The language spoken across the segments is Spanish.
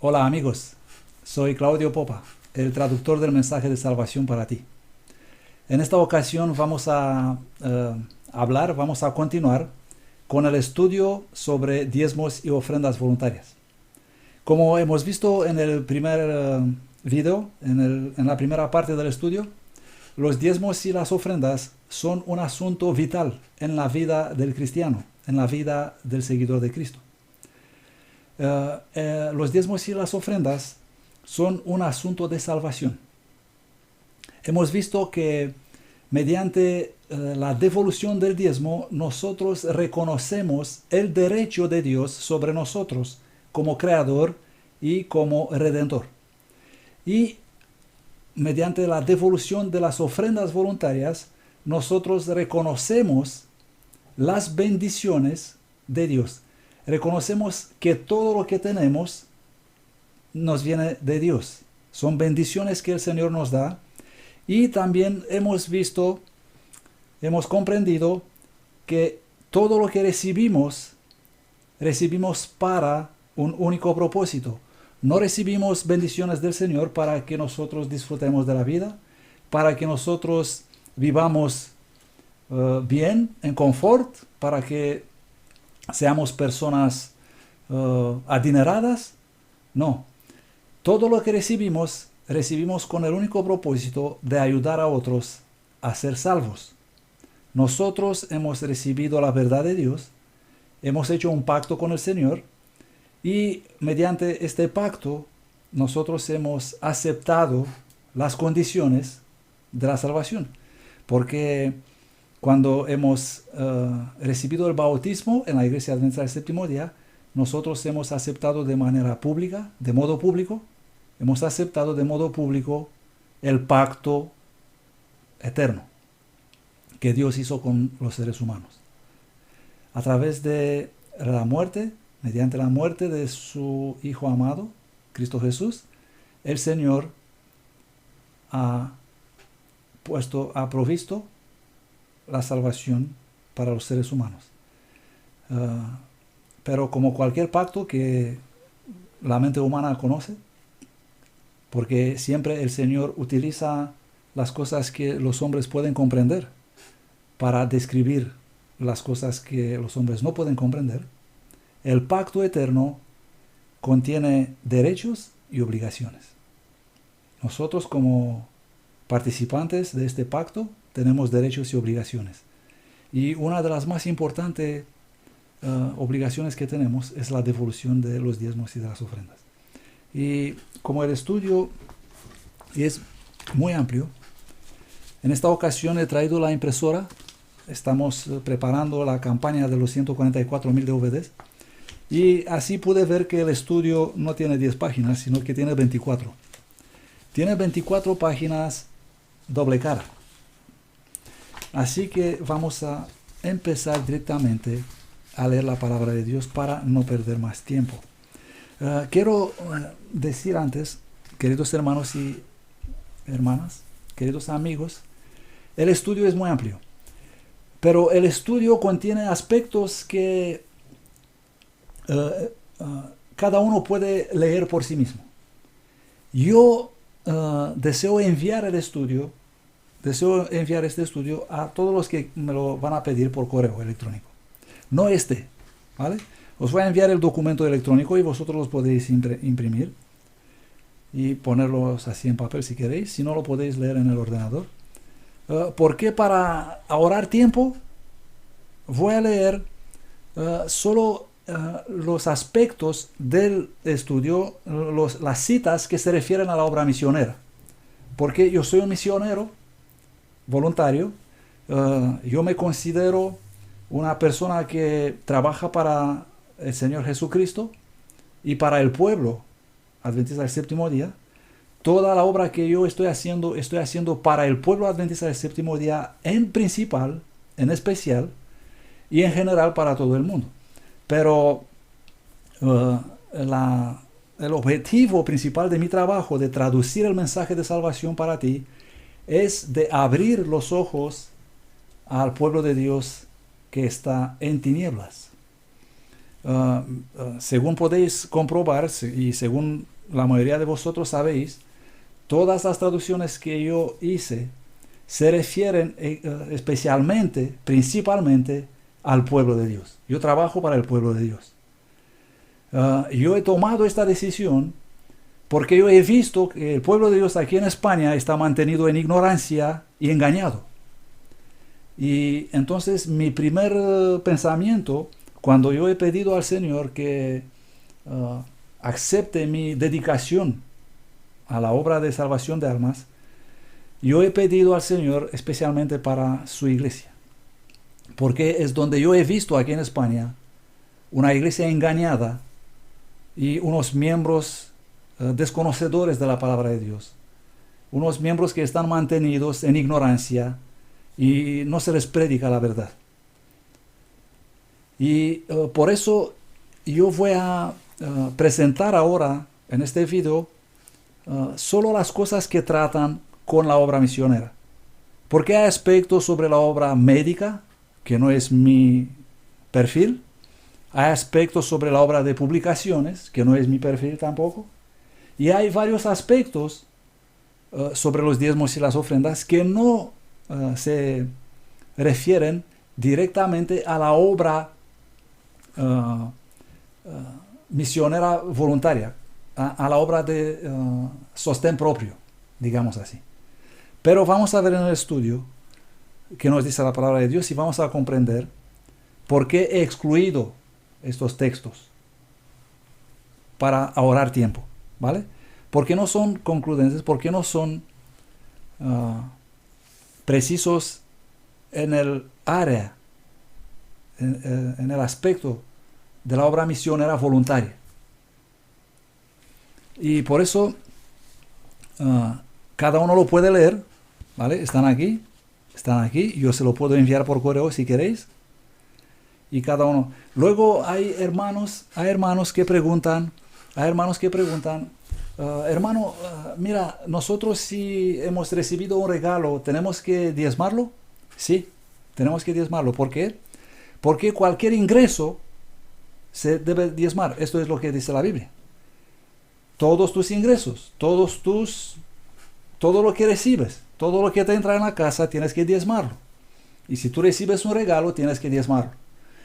Hola amigos, soy Claudio Popa, el traductor del mensaje de salvación para ti. En esta ocasión vamos a continuar con el estudio sobre diezmos y ofrendas voluntarias. Como hemos visto en el primer video, en la primera parte del estudio, los diezmos y las ofrendas son un asunto vital en la vida del cristiano, en la vida del seguidor de Cristo. Los diezmos y las ofrendas son un asunto de salvación. Hemos visto que mediante la devolución del diezmo nosotros reconocemos el derecho de Dios sobre nosotros como creador y como redentor. Y mediante la devolución de las ofrendas voluntarias nosotros reconocemos las bendiciones de Dios. Reconocemos que todo lo que tenemos nos viene de Dios. Son bendiciones que el Señor nos da. Y también hemos comprendido que todo lo que recibimos para un único propósito. No recibimos bendiciones del Señor para que nosotros disfrutemos de la vida, para que nosotros vivamos bien, en confort, para que seamos personas adineradas. No. Todo lo que recibimos con el único propósito de ayudar a otros a ser salvos. Nosotros hemos recibido la verdad de Dios, hemos hecho un pacto con el Señor y mediante este pacto nosotros hemos aceptado las condiciones de la salvación. Porque cuando hemos recibido el bautismo en la Iglesia Adventista del Séptimo Día, nosotros hemos aceptado de manera pública, de modo público, el pacto eterno que Dios hizo con los seres humanos. A través de la muerte, mediante la muerte de su Hijo amado, Cristo Jesús, el Señor ha provisto la salvación para los seres humanos. Pero como cualquier pacto que la mente humana conoce, porque siempre el Señor utiliza las cosas que los hombres pueden comprender para describir las cosas que los hombres no pueden comprender, el pacto eterno contiene derechos y obligaciones. Nosotros como participantes de este pacto tenemos derechos y obligaciones. Y una de las más importantes obligaciones que tenemos es la devolución de los diezmos y de las ofrendas. Y como el estudio es muy amplio, en esta ocasión he traído la impresora. Estamos preparando la campaña de los 144,000 DVDs. Y así pude ver que el estudio no tiene 10 páginas, sino que tiene 24. Tiene 24 páginas doble cara. Así que vamos a empezar directamente a leer la palabra de Dios para no perder más tiempo. Quiero decir antes, queridos hermanos y hermanas, queridos amigos, el estudio es muy amplio, pero el estudio contiene aspectos que cada uno puede leer por sí mismo. Yo deseo enviar este estudio a todos los que me lo van a pedir por correo electrónico. No ¿vale? Os voy a enviar el documento electrónico y vosotros los podéis imprimir y ponerlos así en papel si queréis. Si no, lo podéis leer en el ordenador. Porque para ahorrar tiempo voy a leer solo los aspectos del estudio, las citas que se refieren a la obra misionera. Porque yo soy un misionero voluntario. Yo me considero una persona que trabaja para el Señor Jesucristo y para el pueblo adventista del séptimo día. Toda la obra que yo estoy haciendo para el pueblo adventista del séptimo día en principal, en especial y en general para todo el mundo. Pero el objetivo principal de mi trabajo de traducir el mensaje de salvación para ti es de abrir los ojos al pueblo de Dios que está en tinieblas. Según podéis comprobar y según la mayoría de vosotros sabéis, todas las traducciones que yo hice se refieren especialmente, principalmente, al pueblo de Dios. Yo trabajo para el pueblo de Dios. Yo he tomado esta decisión porque yo he visto que el pueblo de Dios aquí en España está mantenido en ignorancia y engañado. Y entonces mi primer pensamiento, cuando yo he pedido al Señor que acepte mi dedicación a la obra de salvación de almas, yo he pedido al Señor especialmente para su iglesia, porque es donde yo he visto aquí en España una iglesia engañada y unos miembros desconocedores de la palabra de Dios, unos miembros que están mantenidos en ignorancia y no se les predica la verdad. Y por eso yo voy a presentar ahora en este video solo las cosas que tratan con la obra misionera, porque hay aspectos sobre la obra médica que no es mi perfil, hay aspectos sobre la obra de publicaciones que no es mi perfil tampoco, y hay varios aspectos sobre los diezmos y las ofrendas que no se refieren directamente a la obra misionera voluntaria, a la obra de sostén propio, digamos así. Pero vamos a ver en el estudio qué nos dice la palabra de Dios y vamos a comprender por qué he excluido estos textos para ahorrar tiempo, ¿vale? Porque no son concluyentes, porque no son precisos en el área, en el aspecto de la obra misionera voluntaria. Y por eso cada uno lo puede leer, ¿vale? Están aquí, yo se lo puedo enviar por correo si queréis. Y cada uno. Luego hay hermanos que preguntan, hermano, mira, nosotros si hemos recibido un regalo, ¿tenemos que diezmarlo? Sí, tenemos que diezmarlo. ¿Por qué? Porque cualquier ingreso se debe diezmar. Esto es lo que dice la Biblia. Todos tus ingresos, todo lo que recibes, todo lo que te entra en la casa, tienes que diezmarlo. Y si tú recibes un regalo, tienes que diezmarlo.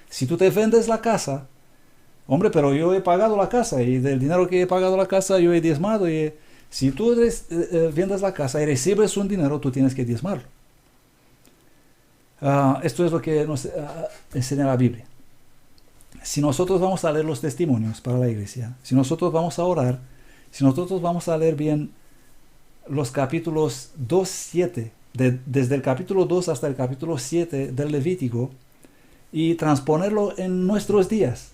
Si tú te vendes la casa, hombre, pero yo he pagado la casa y del dinero que he pagado la casa yo he diezmado. Si tú vendes la casa y recibes un dinero, tú tienes que diezmarlo. Esto es lo que nos enseña la Biblia. Si nosotros vamos a leer los testimonios para la iglesia, si nosotros vamos a orar, si nosotros vamos a leer bien los capítulos 2, 7, desde el capítulo 2 hasta el capítulo 7 del Levítico, y transponerlo en nuestros días,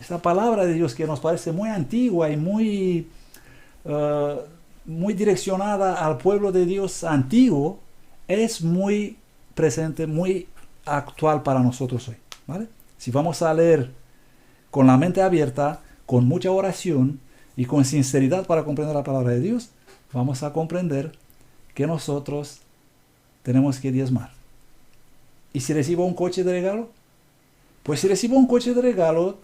esta palabra de Dios que nos parece muy antigua y muy direccionada al pueblo de Dios antiguo, es muy presente, muy actual para nosotros hoy, ¿vale? Si vamos a leer con la mente abierta, con mucha oración y con sinceridad para comprender la palabra de Dios, vamos a comprender que nosotros tenemos que diezmar. ¿Y si recibo un coche de regalo? Pues si recibo un coche de regalo,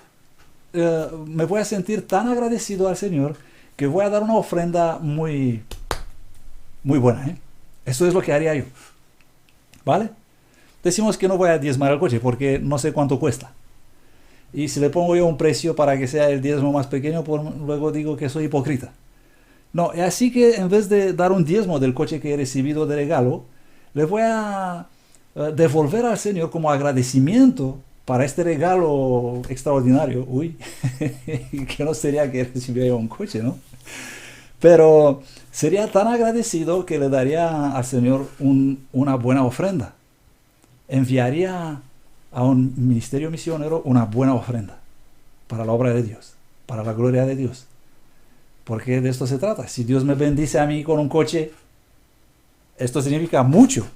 me voy a sentir tan agradecido al Señor que voy a dar una ofrenda muy buena, ¿eh? Esto es lo que haría yo, ¿vale? Decimos que no voy a diezmar el coche porque no sé cuánto cuesta. Y si le pongo yo un precio para que sea el diezmo más pequeño, pues luego digo que soy hipócrita. No, así que en vez de dar un diezmo del coche que he recibido de regalo, le voy a devolver al Señor como agradecimiento para este regalo extraordinario. Uy, que no sería que recibiera un coche, ¿no? Pero sería tan agradecido que le daría al Señor una buena ofrenda. Enviaría a un ministerio misionero una buena ofrenda para la obra de Dios, para la gloria de Dios. Porque de esto se trata. Si Dios me bendice a mí con un coche, esto significa mucho.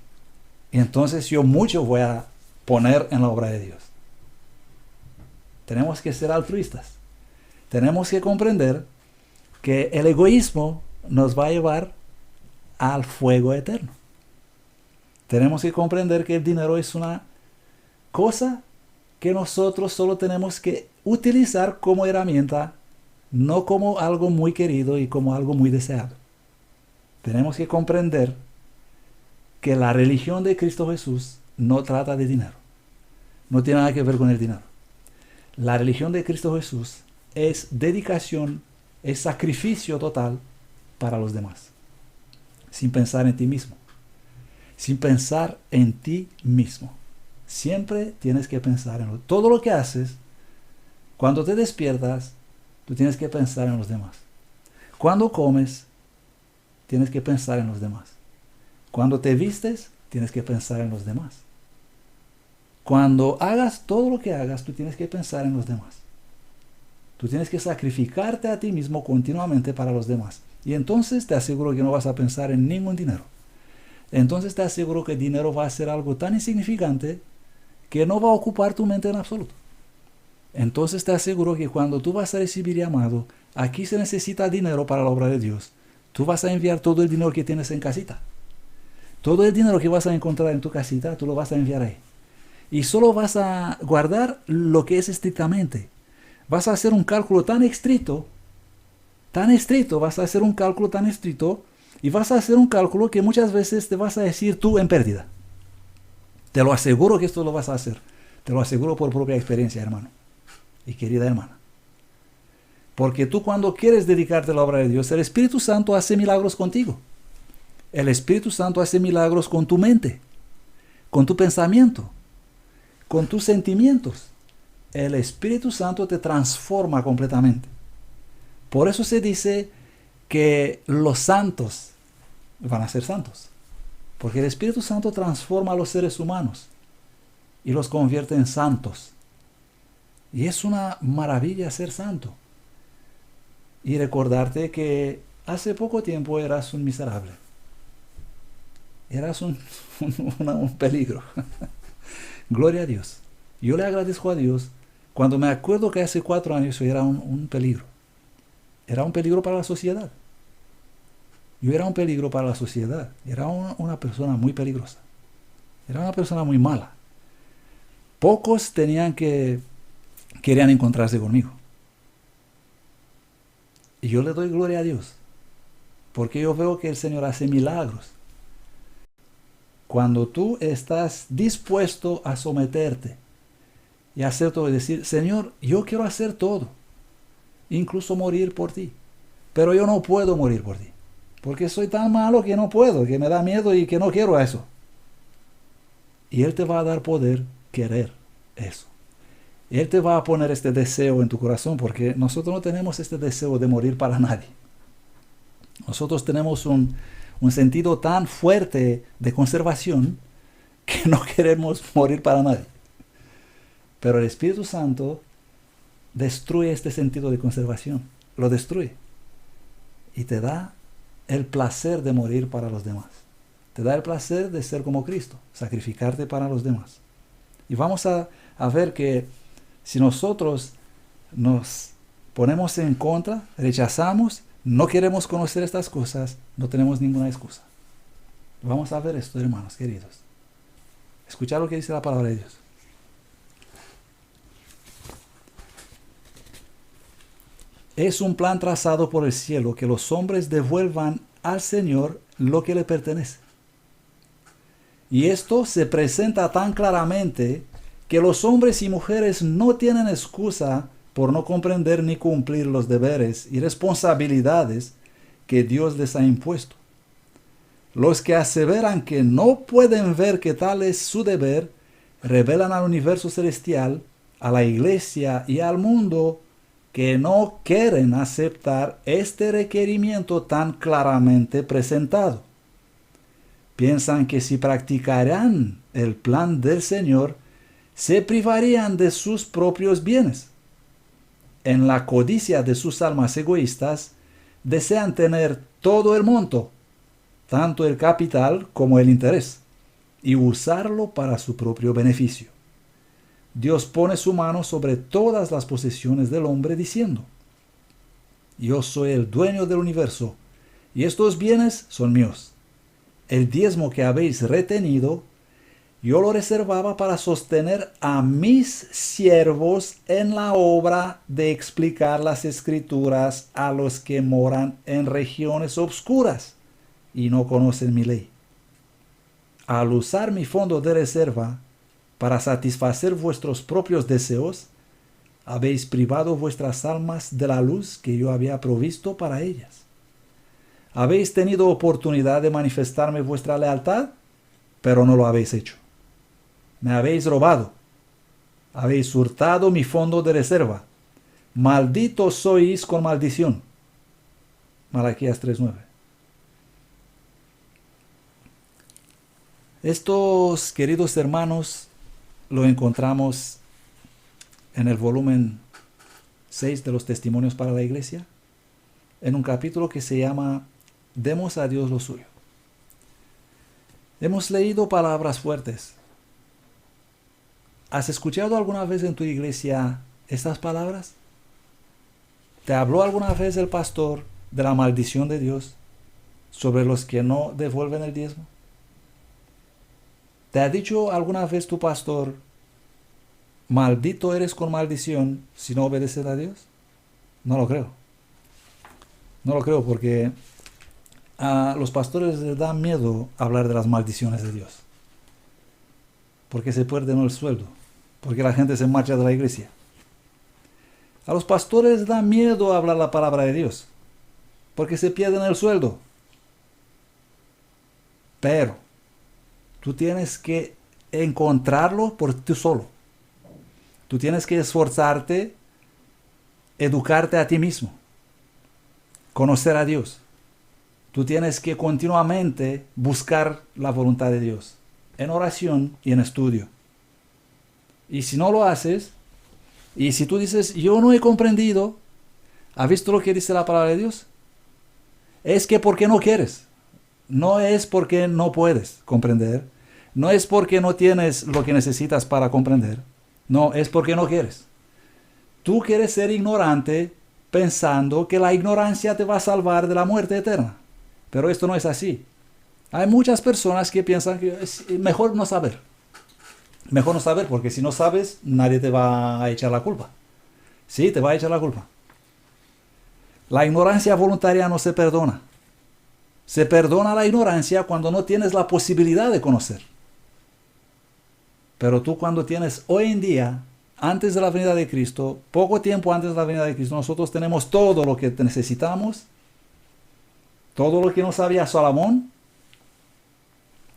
Y entonces yo mucho voy a poner en la obra de Dios. Tenemos que ser altruistas. Tenemos que comprender que el egoísmo nos va a llevar al fuego eterno. Tenemos que comprender que el dinero es una cosa que nosotros solo tenemos que utilizar como herramienta no como algo muy querido y como algo muy deseado. Tenemos que comprender que la religión de Cristo Jesús no trata de dinero. No tiene nada que ver con el dinero. La religión de Cristo Jesús es dedicación, es sacrificio total para los demás. Sin pensar en ti mismo. Sin pensar en ti mismo. Siempre tienes que pensar en todo lo que haces. Cuando te despiertas, tú tienes que pensar en los demás. Cuando comes, tienes que pensar en los demás. Cuando te vistes, tienes que pensar en los demás. Cuando hagas todo lo que hagas, tú tienes que pensar en los demás. Tú tienes que sacrificarte a ti mismo continuamente para los demás. Y entonces te aseguro que no vas a pensar en ningún dinero. Entonces te aseguro que el dinero va a ser algo tan insignificante que no va a ocupar tu mente en absoluto. Entonces te aseguro que cuando tú vas a recibir llamado, aquí se necesita dinero para la obra de Dios. Tú vas a enviar todo el dinero que tienes en casita. Todo el dinero que vas a encontrar en tu casita, tú lo vas a enviar ahí. Y solo vas a guardar lo que es estrictamente. Vas a hacer un cálculo tan estricto, vas a hacer un cálculo tan estricto, y vas a hacer un cálculo que muchas veces te vas a decir tú en pérdida. Te lo aseguro que esto lo vas a hacer. Te lo aseguro por propia experiencia, hermano y querida hermana. Porque tú cuando quieres dedicarte a la obra de Dios, el Espíritu Santo hace milagros contigo. El Espíritu Santo hace milagros con tu mente, con tu pensamiento, con tus sentimientos. El Espíritu Santo te transforma completamente. Por eso se dice que los santos van a ser santos. Porque el Espíritu Santo transforma a los seres humanos y los convierte en santos. Y es una maravilla ser santo. Y recordarte que hace poco tiempo eras un miserable. Eras un peligro. Gloria a Dios. Yo le agradezco a Dios cuando me acuerdo que hace 4 años yo era un peligro. Era un peligro para la sociedad. Yo era un peligro para la sociedad. Era una persona muy peligrosa. Era una persona muy mala. Pocos querían encontrarse conmigo. Y yo le doy gloria a Dios. Porque yo veo que el Señor hace milagros. Cuando tú estás dispuesto a someterte y hacer todo y decir, Señor, yo quiero hacer todo. Incluso morir por ti. Pero yo no puedo morir por ti. Porque soy tan malo que no puedo, que me da miedo y que no quiero eso. Y Él te va a dar poder querer eso. Él te va a poner este deseo en tu corazón, porque nosotros no tenemos este deseo de morir para nadie. Nosotros tenemos un sentido tan fuerte de conservación que no queremos morir para nadie. Pero el Espíritu Santo destruye este sentido de conservación. Lo destruye. Y te da el placer de morir para los demás. Te da el placer de ser como Cristo, sacrificarte para los demás. Y vamos a ver que si nosotros nos ponemos en contra, rechazamos, no queremos conocer estas cosas, no tenemos ninguna excusa. Vamos a ver esto, hermanos queridos. Escuchad lo que dice la palabra de Dios. Es un plan trazado por el cielo que los hombres devuelvan al Señor lo que le pertenece. Y esto se presenta tan claramente que los hombres y mujeres no tienen excusa por no comprender ni cumplir los deberes y responsabilidades que Dios les ha impuesto. Los que aseveran que no pueden ver que tal es su deber, revelan al universo celestial, a la iglesia y al mundo que no quieren aceptar este requerimiento tan claramente presentado. Piensan que si practicaran el plan del Señor, se privarían de sus propios bienes. En la codicia de sus almas egoístas, desean tener todo el monto, tanto el capital como el interés, y usarlo para su propio beneficio. Dios pone su mano sobre todas las posesiones del hombre diciendo, yo soy el dueño del universo, y estos bienes son míos. El diezmo que habéis retenido, Yo lo reservaba para sostener a mis siervos en la obra de explicar las escrituras a los que moran en regiones obscuras y no conocen mi ley. Al usar mi fondo de reserva para satisfacer vuestros propios deseos, habéis privado vuestras almas de la luz que yo había provisto para ellas. Habéis tenido oportunidad de manifestarme vuestra lealtad, pero no lo habéis hecho. Me habéis robado, habéis hurtado mi fondo de reserva. Malditos sois con maldición. Malaquías 3:9. Estos, queridos hermanos, lo encontramos en el volumen 6 de los Testimonios para la Iglesia, en un capítulo que se llama Demos a Dios lo suyo. Hemos leído palabras fuertes. ¿Has escuchado alguna vez en tu iglesia estas palabras? ¿Te habló alguna vez el pastor de la maldición de Dios sobre los que no devuelven el diezmo? ¿Te ha dicho alguna vez tu pastor, maldito eres con maldición si no obedeces a Dios? No lo creo. No lo creo porque a los pastores les da miedo hablar de las maldiciones de Dios. Porque se pierden el sueldo. Porque la gente se marcha de la iglesia. A los pastores les da miedo hablar la palabra de Dios. Porque se pierden el sueldo. Pero tú tienes que encontrarlo por ti solo. Tú tienes que esforzarte, educarte a ti mismo, conocer a Dios. Tú tienes que continuamente buscar la voluntad de Dios, en oración y en estudio. Y si no lo haces, y si tú dices, yo no he comprendido, ¿has visto lo que dice la palabra de Dios? Es que porque no quieres. No es porque no puedes comprender. No es porque no tienes lo que necesitas para comprender. No, es porque no quieres. Tú quieres ser ignorante pensando que la ignorancia te va a salvar de la muerte eterna. Pero esto no es así. Hay muchas personas que piensan que es mejor no saber. Mejor no saber porque si no sabes, nadie te va a echar la culpa. Sí, te va a echar la culpa. La ignorancia voluntaria no se perdona. Se perdona la ignorancia cuando no tienes la posibilidad de conocer. Pero tú cuando tienes hoy en día, antes de la venida de Cristo, poco tiempo antes de la venida de Cristo, nosotros tenemos todo lo que necesitamos, todo lo que no sabía Salomón,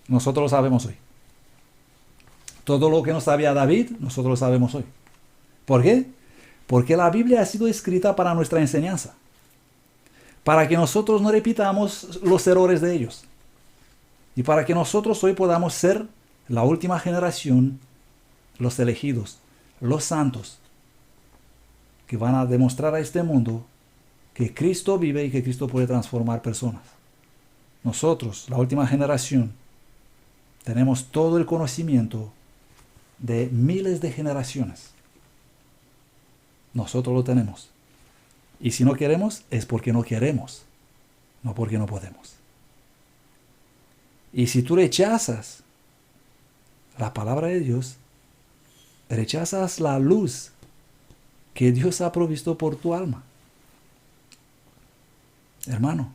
nosotros lo sabemos hoy. Todo lo que no sabía David, nosotros lo sabemos hoy. ¿Por qué? Porque la Biblia ha sido escrita para nuestra enseñanza. Para que nosotros no repitamos los errores de ellos. Y para que nosotros hoy podamos ser la última generación, los elegidos, los santos, que van a demostrar a este mundo que Cristo vive y que Cristo puede transformar personas. Nosotros, la última generación, tenemos todo el conocimiento de miles de generaciones. Nosotros lo tenemos. Y si no queremos, es porque no queremos, no porque no podemos. Y si tú rechazas la palabra de Dios, rechazas la luz que Dios ha provisto por tu alma. Hermano,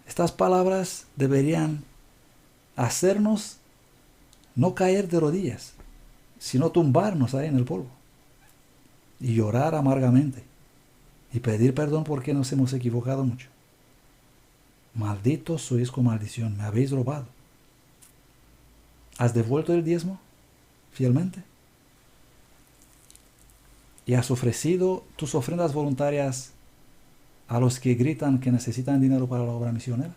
estas palabras deberían hacernos no caer de rodillas, sino tumbarnos ahí en el polvo y llorar amargamente y pedir perdón porque nos hemos equivocado mucho. Malditos sois con maldición, me habéis robado. ¿Has devuelto el diezmo fielmente? ¿Y has ofrecido tus ofrendas voluntarias a los que gritan que necesitan dinero para la obra misionera?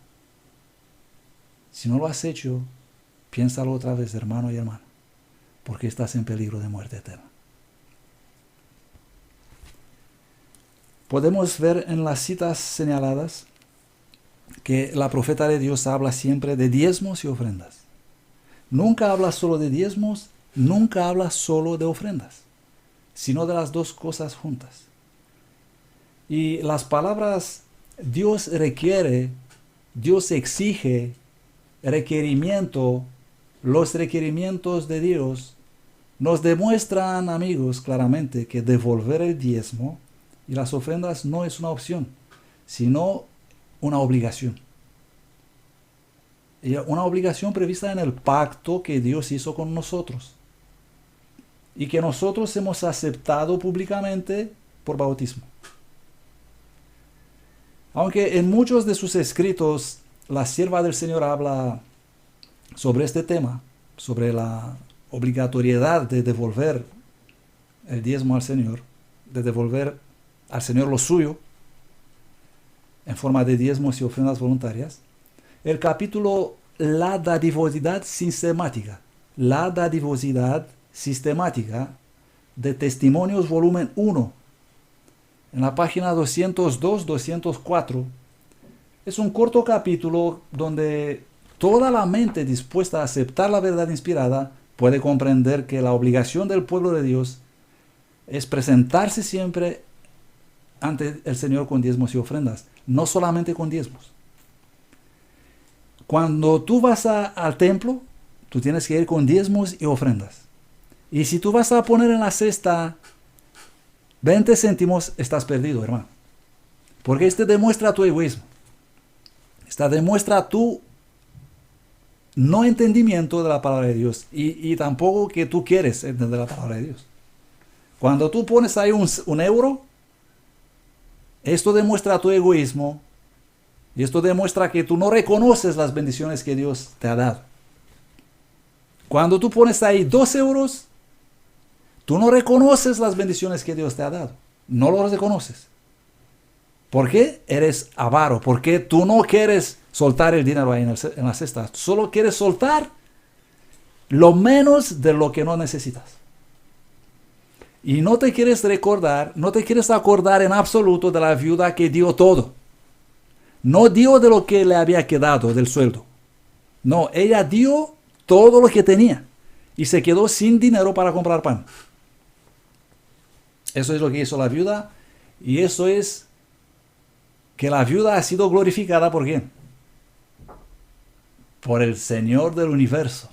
Si no lo has hecho, piénsalo otra vez, hermano y hermana, porque estás en peligro de muerte eterna. Podemos ver en las citas señaladas que la profeta de Dios habla siempre de diezmos y ofrendas. Nunca habla solo de diezmos, nunca habla solo de ofrendas, sino de las dos cosas juntas. Y las palabras Dios requiere, Dios exige, requerimiento, los requerimientos de Dios nos demuestran, amigos, claramente que devolver el diezmo y las ofrendas no es una opción, sino una obligación. Y una obligación prevista en el pacto que Dios hizo con nosotros y que nosotros hemos aceptado públicamente por bautismo. Aunque en muchos de sus escritos la sierva del Señor habla sobre este tema, sobre la obligatoriedad de devolver el diezmo al Señor, de devolver al Señor lo suyo en forma de diezmos y ofrendas voluntarias, el capítulo La dadivosidad sistemática, la dadivosidad sistemática de Testimonios volumen 1, en la página 202-204, es un corto capítulo donde toda la mente dispuesta a aceptar la verdad inspirada puede comprender que la obligación del pueblo de Dios es presentarse siempre ante el Señor con diezmos y ofrendas, no solamente con diezmos. Cuando tú vas al templo, tú tienes que ir con diezmos y ofrendas. Y si tú vas a poner en la cesta 20 céntimos, estás perdido, hermano. Porque este demuestra tu egoísmo. Esta demuestra tu no entendimiento de la palabra de Dios. Y tampoco que tú quieres entender la palabra de Dios. Cuando tú pones ahí un euro, esto demuestra tu egoísmo. Y esto demuestra que tú no reconoces las bendiciones que Dios te ha dado. Cuando tú pones ahí 2 euros, tú no reconoces las bendiciones que Dios te ha dado. No lo reconoces. ¿Por qué? Eres avaro. Porque tú no quieres soltar el dinero ahí en la cesta. Solo quieres soltar lo menos de lo que no necesitas. Y no te quieres acordar en absoluto de la viuda que dio todo. No dio de lo que le había quedado del sueldo. No, ella dio todo lo que tenía. Y se quedó sin dinero para comprar pan. Eso es lo que hizo la viuda. Y eso es que la viuda ha sido glorificada ¿por quién? Por el Señor del universo.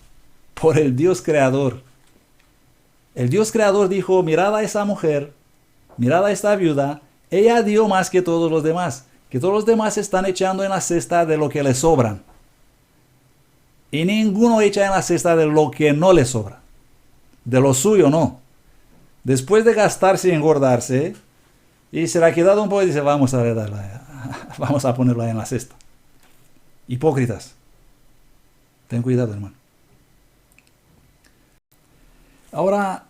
Por el Dios creador. El Dios creador dijo, mirad a esa mujer, mirad a esta viuda, ella dio más que todos los demás. Que todos los demás están echando en la cesta de lo que les sobran. Y ninguno echa en la cesta de lo que no les sobra. De lo suyo no. Después de gastarse y engordarse, y se le ha quedado un poco y dice, vamos a ponerla en la cesta. Hipócritas. Ten cuidado, hermano. Ahora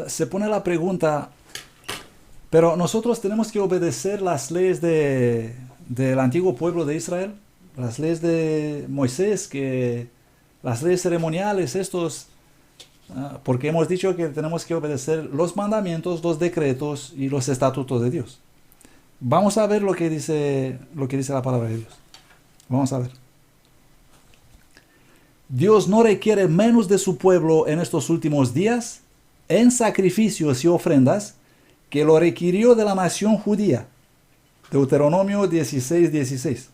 se pone la pregunta, pero nosotros tenemos que obedecer las leyes del antiguo pueblo de Israel, las leyes de Moisés, las leyes ceremoniales, porque hemos dicho que tenemos que obedecer los mandamientos, los decretos y los estatutos de Dios. Vamos a ver lo que dice la palabra de Dios. Vamos a ver. Dios no requiere menos de su pueblo en estos últimos días, en sacrificios y ofrendas, que lo requirió de la nación judía. Deuteronomio 16:16.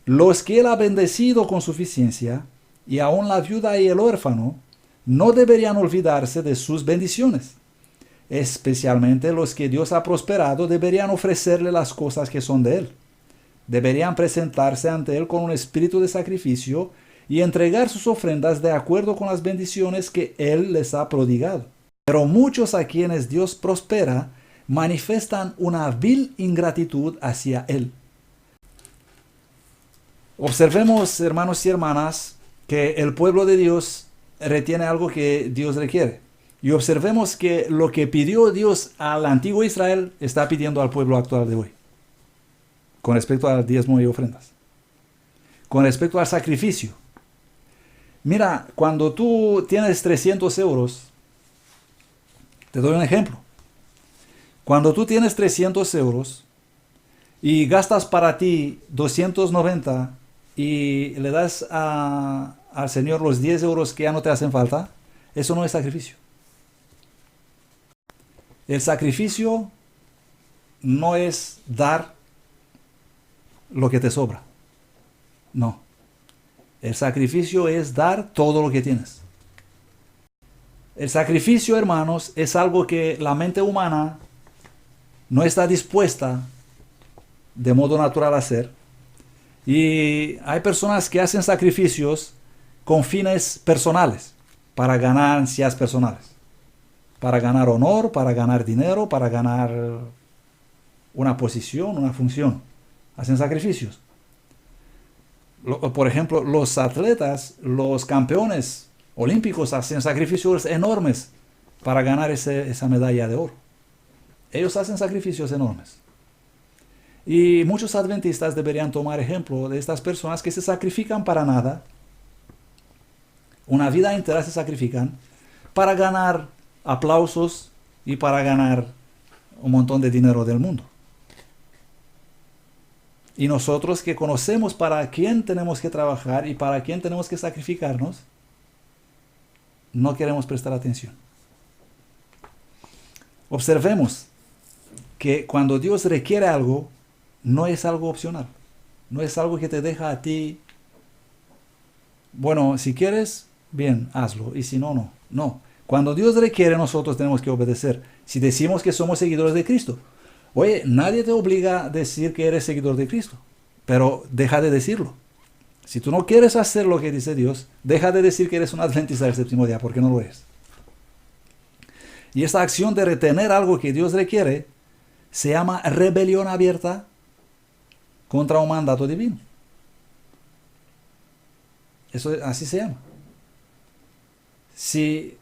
Los que él ha bendecido con suficiencia, y aun la viuda y el huérfano, no deberían olvidarse de sus bendiciones. Especialmente los que Dios ha prosperado deberían ofrecerle las cosas que son de él. Deberían presentarse ante él con un espíritu de sacrificio y entregar sus ofrendas de acuerdo con las bendiciones que él les ha prodigado. Pero muchos a quienes Dios prospera manifiestan una vil ingratitud hacia él. Observemos, hermanos y hermanas, que el pueblo de Dios retiene algo que Dios requiere. Y observemos que lo que pidió Dios al antiguo Israel está pidiendo al pueblo actual de hoy. Con respecto al diezmo y ofrendas. Con respecto al sacrificio. Mira, cuando tú tienes 300 euros, te doy un ejemplo. Cuando tú tienes 300 euros y gastas para ti 290 y le das al Señor los 10 euros que ya no te hacen falta, eso no es sacrificio. El sacrificio no es dar lo que te sobra. No. El sacrificio es dar todo lo que tienes. El sacrificio, hermanos, es algo que la mente humana no está dispuesta de modo natural a hacer. Y hay personas que hacen sacrificios con fines personales, para ganancias personales, para ganar honor, para ganar dinero, para ganar una posición, una función. Hacen sacrificios. Por ejemplo, los atletas, los campeones olímpicos hacen sacrificios enormes para ganar esa medalla de oro. Ellos hacen sacrificios enormes. Y muchos adventistas deberían tomar ejemplo de estas personas que se sacrifican para nada. Una vida entera se sacrifican para ganar aplausos y para ganar un montón de dinero del mundo. Y nosotros que conocemos para quién tenemos que trabajar y para quién tenemos que sacrificarnos, no queremos prestar atención. Observemos que cuando Dios requiere algo, no es algo opcional. No es algo que te deja a ti, bueno, si quieres, bien, hazlo. Y si no, no. No. Cuando Dios requiere, nosotros tenemos que obedecer. Si decimos que somos seguidores de Cristo. Oye, nadie te obliga a decir que eres seguidor de Cristo. Pero deja de decirlo. Si tú no quieres hacer lo que dice Dios, deja de decir que eres un adventista del séptimo día, porque no lo eres. Y esta acción de retener algo que Dios requiere se llama rebelión abierta contra un mandato divino. Eso así se llama. Si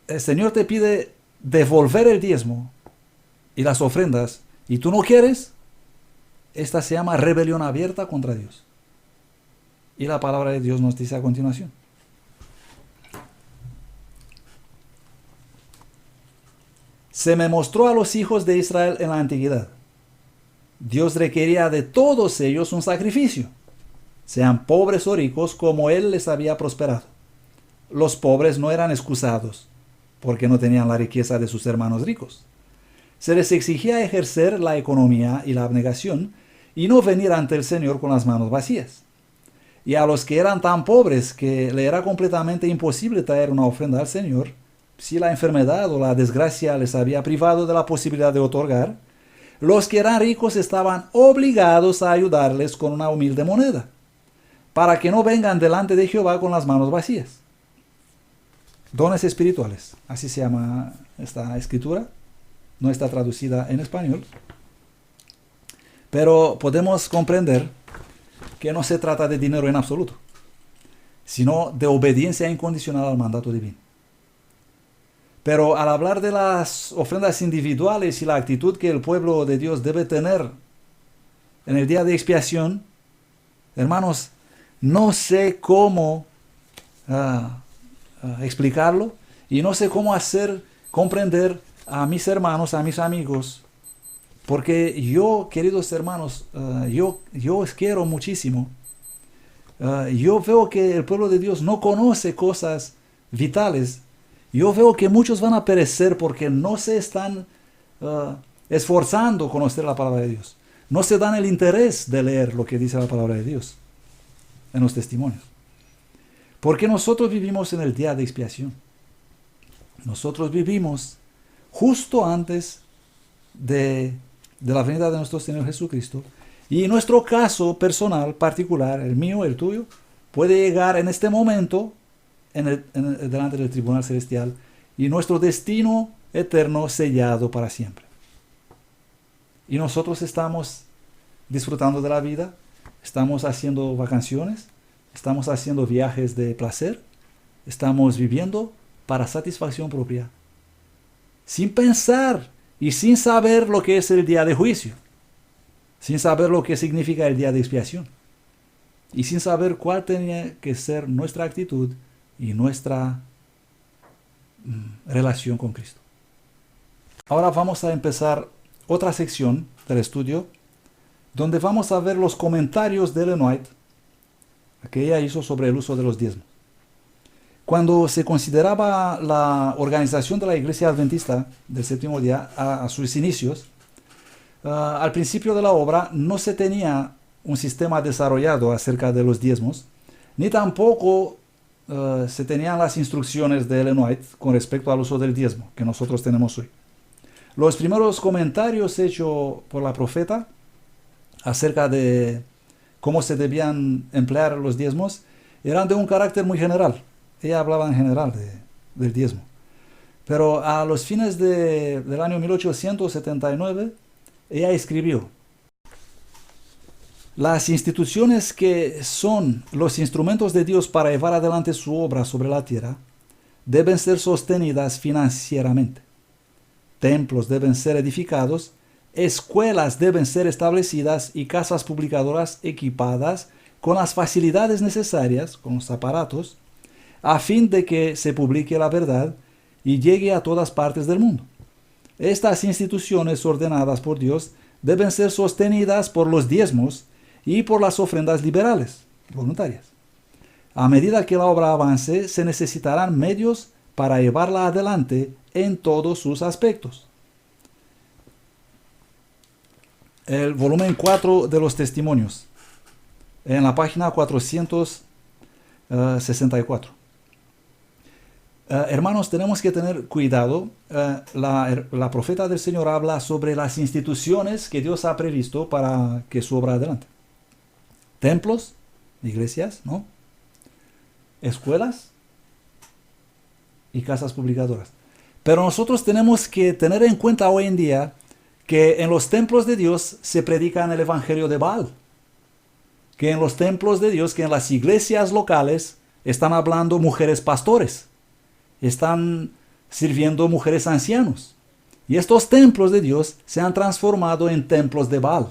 el Señor te pide devolver el diezmo y las ofrendas y tú no quieres, esta se llama rebelión abierta contra Dios. Y la palabra de Dios nos dice a continuación. Se me mostró a los hijos de Israel en la antigüedad. Dios requería de todos ellos un sacrificio, sean pobres o ricos, como Él les había prosperado. Los pobres no eran excusados, porque no tenían la riqueza de sus hermanos ricos. Se les exigía ejercer la economía y la abnegación, y no venir ante el Señor con las manos vacías. Y a los que eran tan pobres que le era completamente imposible traer una ofrenda al Señor, si la enfermedad o la desgracia les había privado de la posibilidad de otorgar, los que eran ricos estaban obligados a ayudarles con una humilde moneda, para que no vengan delante de Jehová con las manos vacías. Dones espirituales, así se llama esta escritura, no está traducida en español, pero podemos comprender que no se trata de dinero en absoluto, sino de obediencia incondicional al mandato divino. Pero al hablar de las ofrendas individuales y la actitud que el pueblo de Dios debe tener en el día de expiación, hermanos, no sé cómo explicarlo y no sé cómo hacer comprender a mis hermanos, a mis amigos, porque yo, queridos hermanos, yo os quiero muchísimo. Yo veo que el pueblo de Dios no conoce cosas vitales. Yo veo que muchos van a perecer porque no se están esforzando a conocer la palabra de Dios. No se dan el interés de leer lo que dice la palabra de Dios en los testimonios. Porque nosotros vivimos en el día de expiación. Nosotros vivimos justo antes de la venida de nuestro Señor Jesucristo. Y nuestro caso personal, particular, el mío, el tuyo, puede llegar en este momento delante del tribunal celestial y nuestro destino eterno sellado para siempre. Y nosotros estamos disfrutando de la vida, estamos haciendo vacaciones, estamos haciendo viajes de placer, estamos viviendo para satisfacción propia, sin pensar y sin saber lo que es el día de juicio, sin saber lo que significa el día de expiación y sin saber cuál tenía que ser nuestra actitud y nuestra relación con Cristo. Ahora vamos a empezar otra sección del estudio donde vamos a ver los comentarios de Ellen White que ella hizo sobre el uso de los diezmos. Cuando se consideraba la organización de la Iglesia Adventista del Séptimo Día a sus inicios, al principio de la obra no se tenía un sistema desarrollado acerca de los diezmos, ni tampoco se tenían las instrucciones de Ellen White con respecto al uso del diezmo que nosotros tenemos hoy. Los primeros comentarios hechos por la profeta acerca de cómo se debían emplear los diezmos eran de un carácter muy general. Ella hablaba en general del diezmo. Pero a los fines del año 1879, ella escribió: las instituciones que son los instrumentos de Dios para llevar adelante su obra sobre la tierra deben ser sostenidas financieramente. Templos deben ser edificados, escuelas deben ser establecidas y casas publicadoras equipadas con las facilidades necesarias, con los aparatos, a fin de que se publique la verdad y llegue a todas partes del mundo. Estas instituciones ordenadas por Dios deben ser sostenidas por los diezmos y por las ofrendas liberales, voluntarias. A medida que la obra avance, se necesitarán medios para llevarla adelante en todos sus aspectos. El volumen 4 de los testimonios, en la página 464. Hermanos, tenemos que tener cuidado. La profeta del Señor habla sobre las instituciones que Dios ha previsto para que su obra adelante. Templos, iglesias, ¿no? Escuelas y casas publicadoras. Pero nosotros tenemos que tener en cuenta hoy en día que en los templos de Dios se predica el evangelio de Baal. Que en los templos de Dios, que en las iglesias locales están hablando mujeres pastores. Están sirviendo mujeres ancianos. Y estos templos de Dios se han transformado en templos de Baal.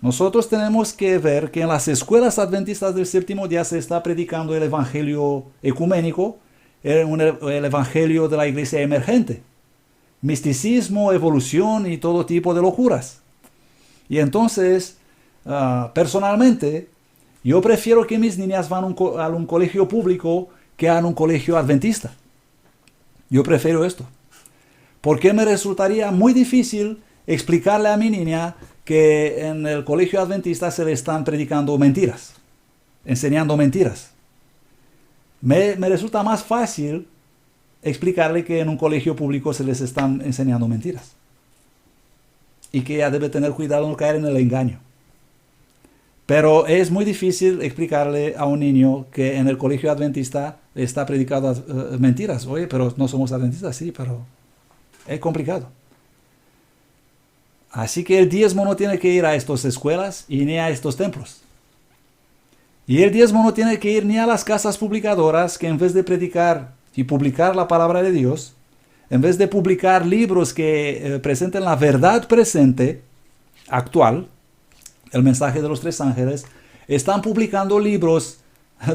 Nosotros tenemos que ver que en las escuelas adventistas del séptimo día se está predicando el evangelio ecuménico, el evangelio de la iglesia emergente. Misticismo, evolución y todo tipo de locuras. Y entonces, personalmente, yo prefiero que mis niñas van a un colegio público que a un colegio adventista. Yo prefiero esto. Porque me resultaría muy difícil explicarle a mi niña que en el colegio adventista se le están predicando mentiras, enseñando mentiras. Me resulta más fácil explicarle que en un colegio público se les están enseñando mentiras. Y que ella debe tener cuidado de no caer en el engaño. Pero es muy difícil explicarle a un niño que en el colegio adventista está predicando mentiras. Oye, pero no somos adventistas, sí, pero es complicado. Así que el diezmo no tiene que ir a estas escuelas y ni a estos templos. Y el diezmo no tiene que ir ni a las casas publicadoras que en vez de predicar y publicar la palabra de Dios, en vez de publicar libros que presenten la verdad presente, actual, el mensaje de los tres ángeles, están publicando libros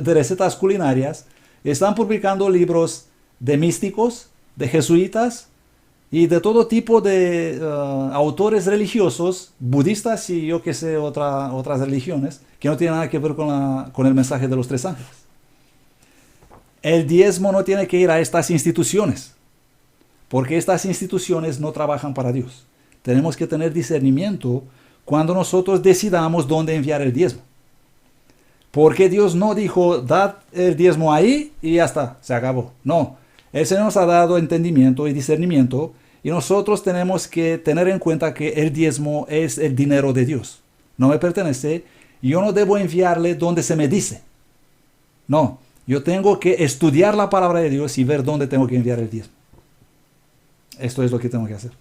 de recetas culinarias, están publicando libros de místicos, de jesuitas y de todo tipo de autores religiosos, budistas y yo que sé, otras religiones, que no tienen nada que ver con el mensaje de los tres ángeles. El diezmo no tiene que ir a estas instituciones, porque estas instituciones no trabajan para Dios. Tenemos que tener discernimiento cuando nosotros decidamos dónde enviar el diezmo. Porque Dios no dijo, dad el diezmo ahí y ya está, se acabó. No, el Señor nos ha dado entendimiento y discernimiento y nosotros tenemos que tener en cuenta que el diezmo es el dinero de Dios. No me pertenece y yo no debo enviarle donde se me dice. No, yo tengo que estudiar la palabra de Dios y ver dónde tengo que enviar el diezmo. Esto es lo que tengo que hacer.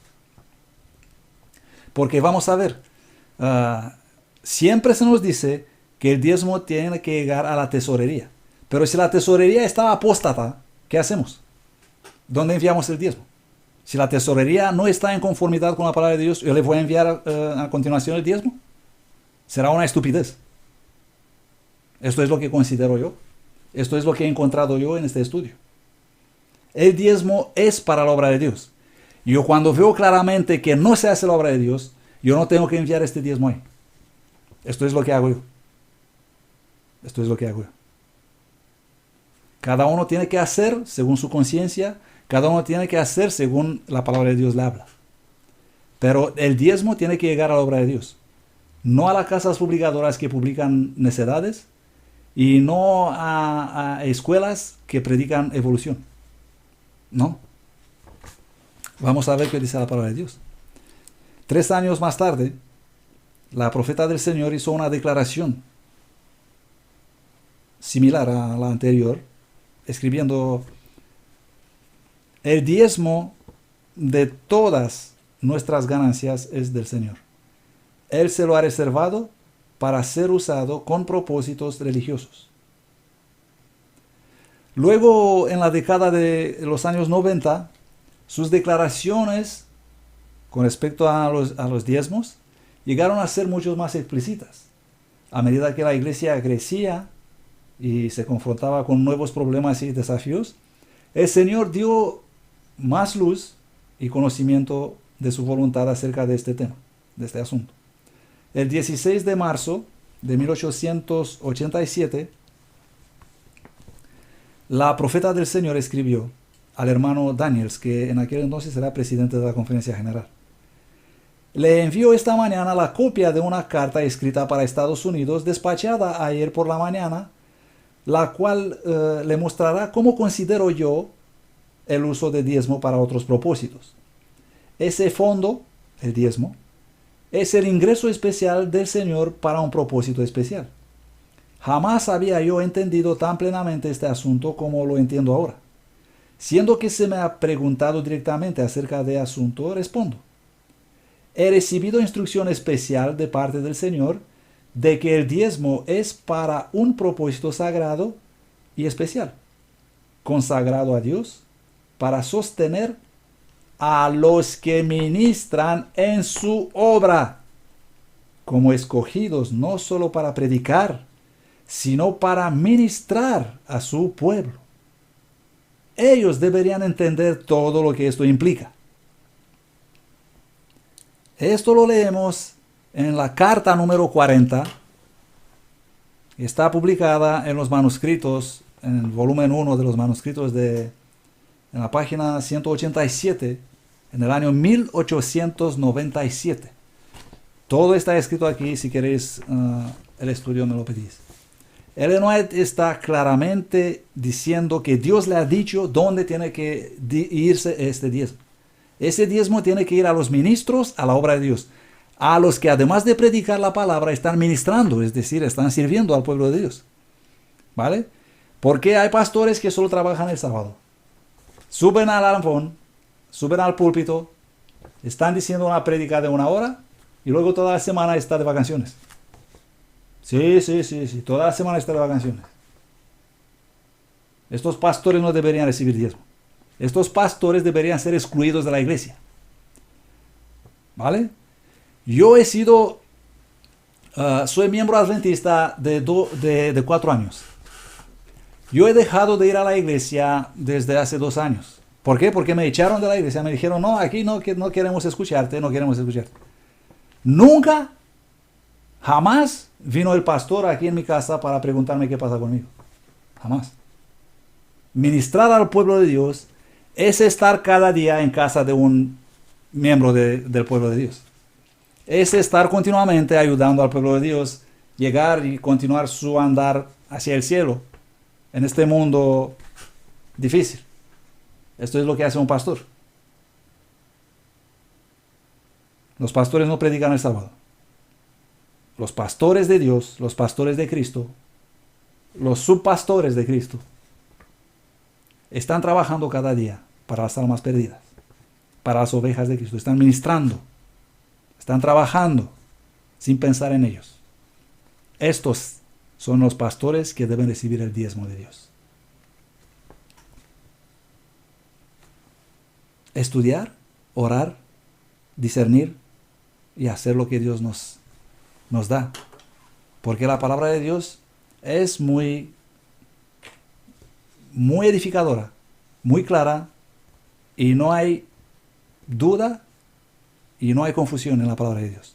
Porque vamos a ver, siempre se nos dice que el diezmo tiene que llegar a la tesorería. Pero si la tesorería está apóstata, ¿qué hacemos? ¿Dónde enviamos el diezmo? Si la tesorería no está en conformidad con la palabra de Dios, ¿yo le voy a enviar a continuación el diezmo? Será una estupidez. Esto es lo que considero yo. Esto es lo que he encontrado yo en este estudio. El diezmo es para la obra de Dios. Yo cuando veo claramente que no se hace la obra de Dios, yo no tengo que enviar este diezmo ahí. Esto es lo que hago yo. Esto es lo que hago yo. Cada uno tiene que hacer según su conciencia. Cada uno tiene que hacer según la palabra de Dios le habla. Pero el diezmo tiene que llegar a la obra de Dios. no a las casas publicadoras que publican necedades y no a escuelas que predican evolución. No. Vamos a ver qué dice la palabra de Dios. 3 años más tarde, la profeta del Señor hizo una declaración similar a la anterior, escribiendo: el diezmo de todas nuestras ganancias es del Señor. Él se lo ha reservado para ser usado con propósitos religiosos. Luego, en la década de los años 90, sus declaraciones con respecto a los diezmos llegaron a ser mucho más explícitas. A medida que la iglesia crecía y se confrontaba con nuevos problemas y desafíos, el Señor dio más luz y conocimiento de su voluntad acerca de este tema, de este asunto. El 16 de marzo de 1887, la profeta del Señor escribió al hermano Daniels, que en aquel entonces era presidente de la Conferencia General: le envío esta mañana la copia de una carta escrita para Estados Unidos, despachada ayer por la mañana, la cual le mostrará cómo considero yo el uso de diezmo para otros propósitos. Ese fondo, el diezmo, es el ingreso especial del Señor para un propósito especial. Jamás había yo entendido tan plenamente este asunto como lo entiendo ahora. Siendo que se me ha preguntado directamente acerca de asunto, respondo: he recibido instrucción especial de parte del Señor de que el diezmo es para un propósito sagrado y especial, consagrado a Dios, para sostener a los que ministran en su obra, como escogidos no solo para predicar, sino para ministrar a su pueblo. Ellos deberían entender todo lo que esto implica. Esto lo leemos en la carta número 40. Está publicada en los manuscritos, en el volumen 1 de los manuscritos en la página 187, en el año 1897. Todo está escrito aquí, si queréis el estudio me lo pedís. Ellen White está claramente diciendo que Dios le ha dicho dónde tiene que irse este diezmo. Ese diezmo tiene que ir a los ministros, a la obra de Dios, a los que además de predicar la palabra están ministrando, es decir, están sirviendo al pueblo de Dios. ¿Vale? Porque hay pastores que solo trabajan el sábado. Suben al alfón, suben al púlpito, están diciendo una prédica de 1 hora y luego toda la semana está de vacaciones. Sí, toda la semana está de vacaciones. Estos pastores no deberían recibir diezmo. Estos pastores deberían ser excluidos de la iglesia. ¿Vale? Yo he sido, soy miembro adventista de 4 años. Yo he dejado de ir a la iglesia desde hace 2 años. ¿Por qué? Porque me echaron de la iglesia. Me dijeron: no, aquí no queremos escucharte, no queremos escucharte. Nunca, jamás vino el pastor aquí en mi casa para preguntarme qué pasa conmigo. Jamás. Ministrar al pueblo de Dios es estar cada día en casa de un miembro del pueblo de Dios. Es estar continuamente ayudando al pueblo de Dios llegar y continuar su andar hacia el cielo en este mundo difícil. Esto es lo que hace un pastor. Los pastores no predican el sábado. Los pastores de Dios, los pastores de Cristo, los subpastores de Cristo, están trabajando cada día para las almas perdidas, para las ovejas de Cristo. Están ministrando, están trabajando sin pensar en ellos. Estos son los pastores que deben recibir el diezmo de Dios. Estudiar, orar, discernir y hacer lo que Dios nos da. Porque la palabra de Dios es muy edificadora, muy clara, y no hay duda y no hay confusión en la palabra de Dios.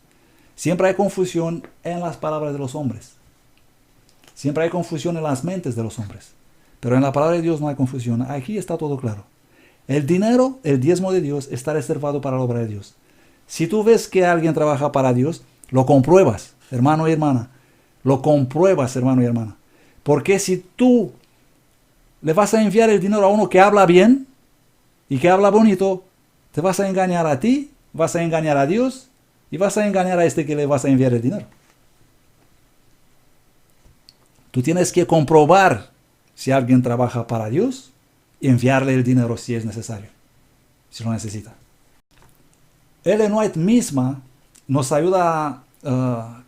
Siempre hay confusión en las palabras de los hombres. Siempre hay confusión en las mentes de los hombres. Pero en la palabra de Dios no hay confusión. Aquí está todo claro. El dinero, el diezmo de Dios, está reservado para la obra de Dios. Si tú ves que alguien trabaja para Dios, lo compruebas. hermano y hermana. Lo compruebas, hermano y hermana. Porque si tú le vas a enviar el dinero a uno que habla bien y que habla bonito, te vas a engañar a ti, vas a engañar a Dios y vas a engañar a este que le vas a enviar el dinero. Tú tienes que comprobar si alguien trabaja para Dios y enviarle el dinero si es necesario, si lo necesita. Ellen White misma nos ayuda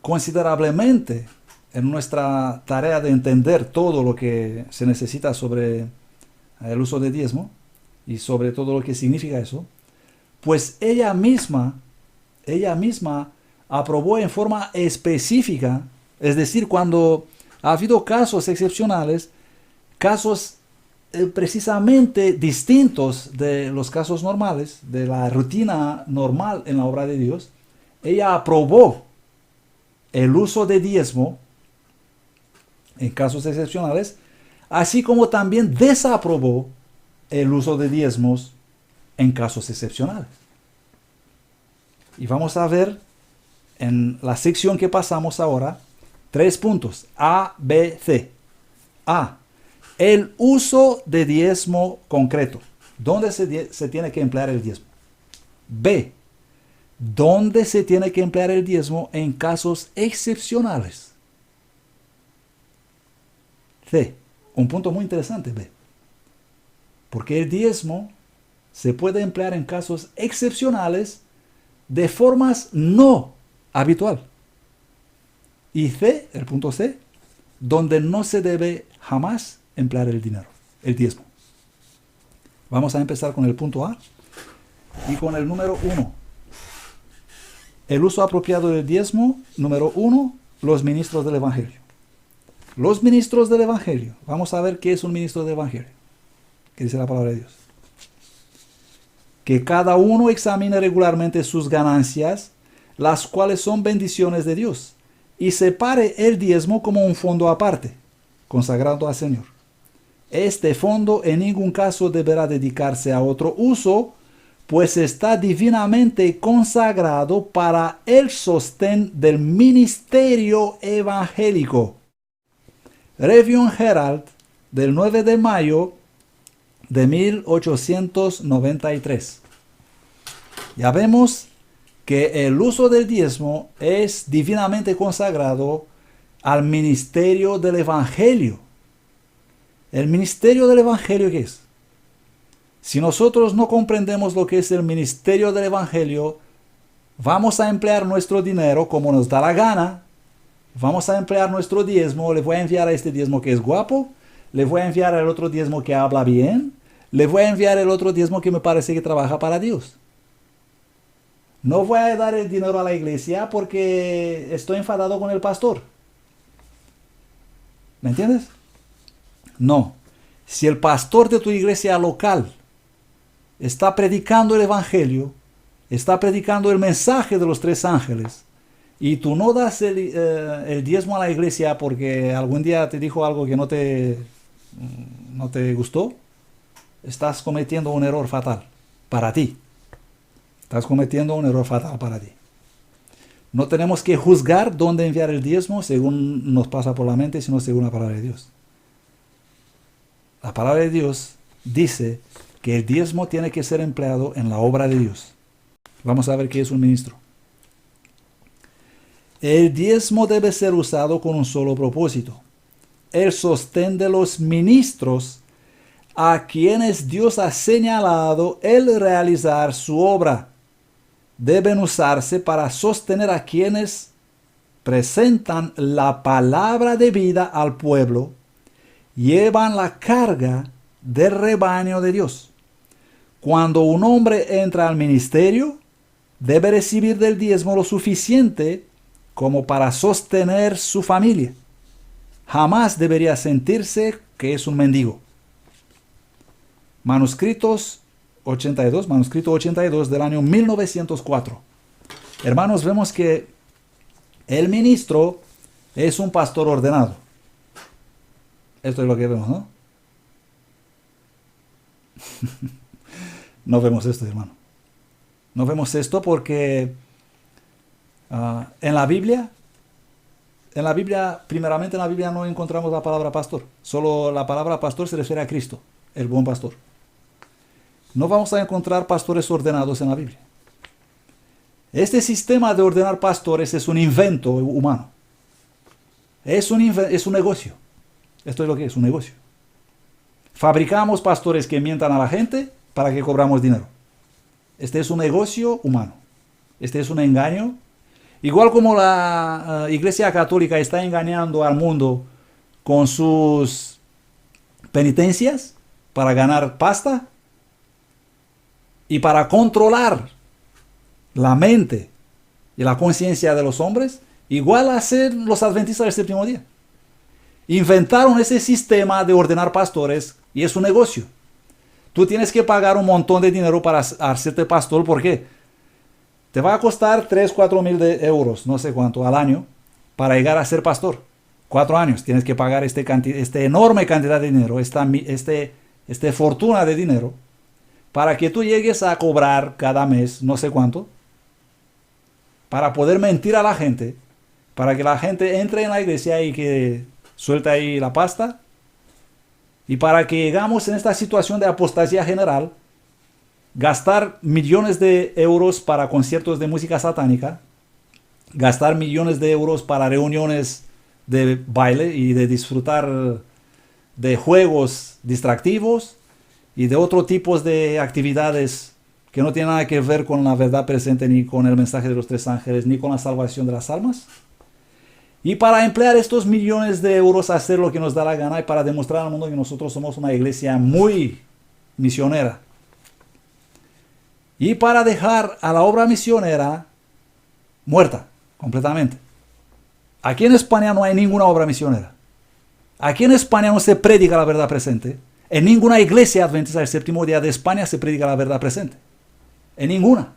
considerablemente en nuestra tarea de entender todo lo que se necesita sobre el uso de diezmo y sobre todo lo que significa eso, pues ella misma aprobó en forma específica, es decir, cuando ha habido casos excepcionales, casos precisamente distintos de los casos normales, de la rutina normal en la obra de Dios, ella aprobó el uso de diezmo en casos excepcionales, así como también desaprobó el uso de diezmos en casos excepcionales. Y vamos a ver en la sección que pasamos ahora 3 puntos, A, B, C. A, el uso de diezmo concreto. ¿Dónde se tiene que emplear el diezmo? B, ¿dónde se tiene que emplear el diezmo en casos excepcionales? C, un punto muy interesante, B. Porque el diezmo se puede emplear en casos excepcionales de formas no habitual. Y C, el punto C, donde no se debe jamás emplear el dinero, el diezmo. Vamos a empezar con el punto A y con el número 1. El uso apropiado del diezmo, número 1, los ministros del Evangelio. Los ministros del Evangelio. Vamos a ver qué es un ministro del Evangelio. ¿Qué dice la palabra de Dios? Que cada uno examine regularmente sus ganancias, las cuales son bendiciones de Dios, y separe el diezmo como un fondo aparte, consagrado al Señor. Este fondo en ningún caso deberá dedicarse a otro uso, pues está divinamente consagrado para el sostén del ministerio evangélico. Review Herald del 9 de mayo de 1893. Ya vemos que el uso del diezmo es divinamente consagrado al ministerio del Evangelio. ¿El ministerio del Evangelio qué es? Si nosotros no comprendemos lo que es el ministerio del Evangelio, vamos a emplear nuestro dinero como nos da la gana. Vamos a emplear nuestro diezmo. Le voy a enviar a este diezmo que es guapo. Le voy a enviar al otro diezmo que habla bien. Le voy a enviar el otro diezmo que me parece que trabaja para Dios. No voy a dar el dinero a la iglesia porque estoy enfadado con el pastor. ¿Me entiendes? No. Si el pastor de tu iglesia local está predicando el evangelio, está predicando el mensaje de los 3 ángeles, y tú no das el diezmo a la iglesia porque algún día te dijo algo que no te gustó, estás cometiendo un error fatal para ti. Estás cometiendo un error fatal para ti. No tenemos que juzgar dónde enviar el diezmo según nos pasa por la mente, sino según la palabra de Dios. La palabra de Dios dice que el diezmo tiene que ser empleado en la obra de Dios. Vamos a ver qué es un ministro. El diezmo debe ser usado con un solo propósito: el sostén de los ministros a quienes Dios ha señalado el realizar su obra. Deben usarse para sostener a quienes presentan la palabra de vida al pueblo, llevan la carga del rebaño de Dios. Cuando un hombre entra al ministerio, debe recibir del diezmo lo suficiente como para sostener su familia. Jamás debería sentirse que es un mendigo. Manuscrito 82 del año 1904. Hermanos, vemos que el ministro es un pastor ordenado. Esto es lo que vemos, ¿no? No vemos esto, hermano. No vemos esto porque en la Biblia En la Biblia, primeramente en la Biblia no encontramos la palabra pastor. Solo la palabra pastor se refiere a Cristo, el buen pastor. No vamos a encontrar pastores ordenados en la Biblia. Este sistema de ordenar pastores es un invento humano. Es un negocio. Esto es lo que es, un negocio. Fabricamos pastores que mientan a la gente para que cobramos dinero. Este es un negocio humano. Este es un engaño. Igual como la Iglesia Católica está engañando al mundo con sus penitencias para ganar pasta y para controlar la mente y la conciencia de los hombres, igual hacen los adventistas del séptimo día. Inventaron ese sistema de ordenar pastores y es un negocio. Tú tienes que pagar un montón de dinero para hacerte pastor. ¿Por qué? Te va a costar 3, 4 mil euros, no sé cuánto, al año, para llegar a ser pastor. 4 años tienes que pagar este enorme cantidad de dinero, esta fortuna de dinero, para que tú llegues a cobrar cada mes no sé cuánto, para poder mentir a la gente, para que la gente entre en la iglesia y que suelte ahí la pasta, y para que llegamos en esta situación de apostasía general, gastar millones de euros para conciertos de música satánica, gastar millones de euros para reuniones de baile y de disfrutar de juegos distractivos y de otros tipos de actividades que no tienen nada que ver con la verdad presente, ni con el mensaje de los 3 ángeles, ni con la salvación de las almas. Y para emplear estos millones de euros a hacer lo que nos da la gana y para demostrar al mundo que nosotros somos una iglesia muy misionera. Y para dejar a la obra misionera muerta completamente. Aquí en España no hay ninguna obra misionera. Aquí en España no se predica la verdad presente. En ninguna iglesia adventista del séptimo día de España se predica la verdad presente. En ninguna.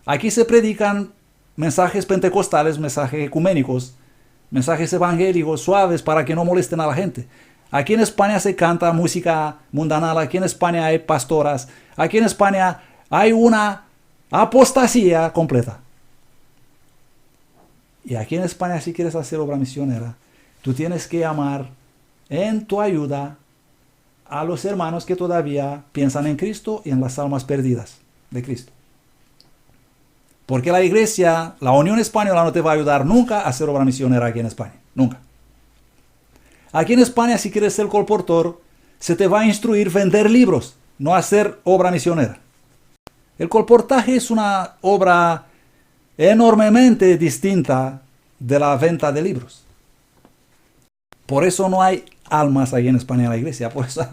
Aquí se predican mensajes pentecostales, mensajes ecuménicos, mensajes evangélicos suaves para que no molesten a la gente. Aquí en España se canta música mundanal, aquí en España hay pastoras, aquí en España hay una apostasía completa. Y aquí en España, si quieres hacer obra misionera, tú tienes que llamar en tu ayuda a los hermanos que todavía piensan en Cristo y en las almas perdidas de Cristo. Porque la iglesia, la Unión Española no te va a ayudar nunca a hacer obra misionera aquí en España. Nunca. Aquí en España, si quieres ser colportor, se te va a instruir vender libros, no hacer obra misionera. El colportaje es una obra enormemente distinta de la venta de libros. Por eso no hay almas ahí en España en la iglesia. Por eso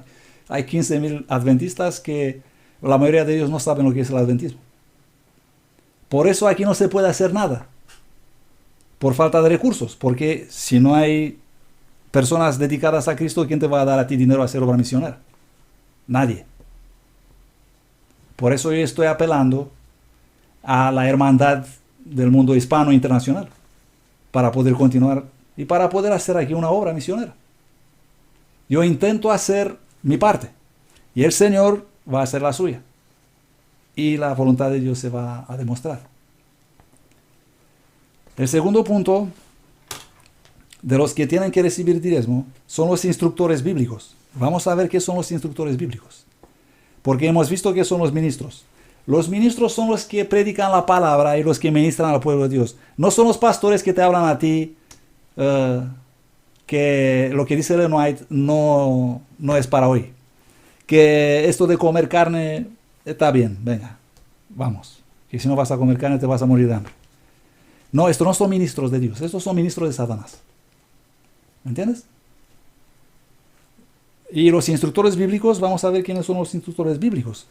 hay 15.000 adventistas que la mayoría de ellos no saben lo que es el adventismo. Por eso aquí no se puede hacer nada. Por falta de recursos. Porque si no hay personas dedicadas a Cristo, ¿quién te va a dar a ti dinero a hacer obra misionera? Nadie. Por eso yo estoy apelando a la hermandad del mundo hispano internacional para poder continuar y para poder hacer aquí una obra misionera. Yo intento hacer mi parte y el Señor va a hacer la suya y la voluntad de Dios se va a demostrar. El segundo punto de los que tienen que recibir diezmo son los instructores bíblicos. Vamos a ver qué son los instructores bíblicos, porque hemos visto que son los ministros. Los ministros son los que predican la palabra y los que ministran al pueblo de Dios. No son los pastores que te hablan a ti que lo que dice Ellen White no es para hoy. Que esto de comer carne está bien, venga, vamos. Que si no vas a comer carne te vas a morir de hambre. No, estos no son ministros de Dios, estos son ministros de Satanás. ¿Me entiendes? Y los instructores bíblicos, vamos a ver quiénes son los instructores bíblicos.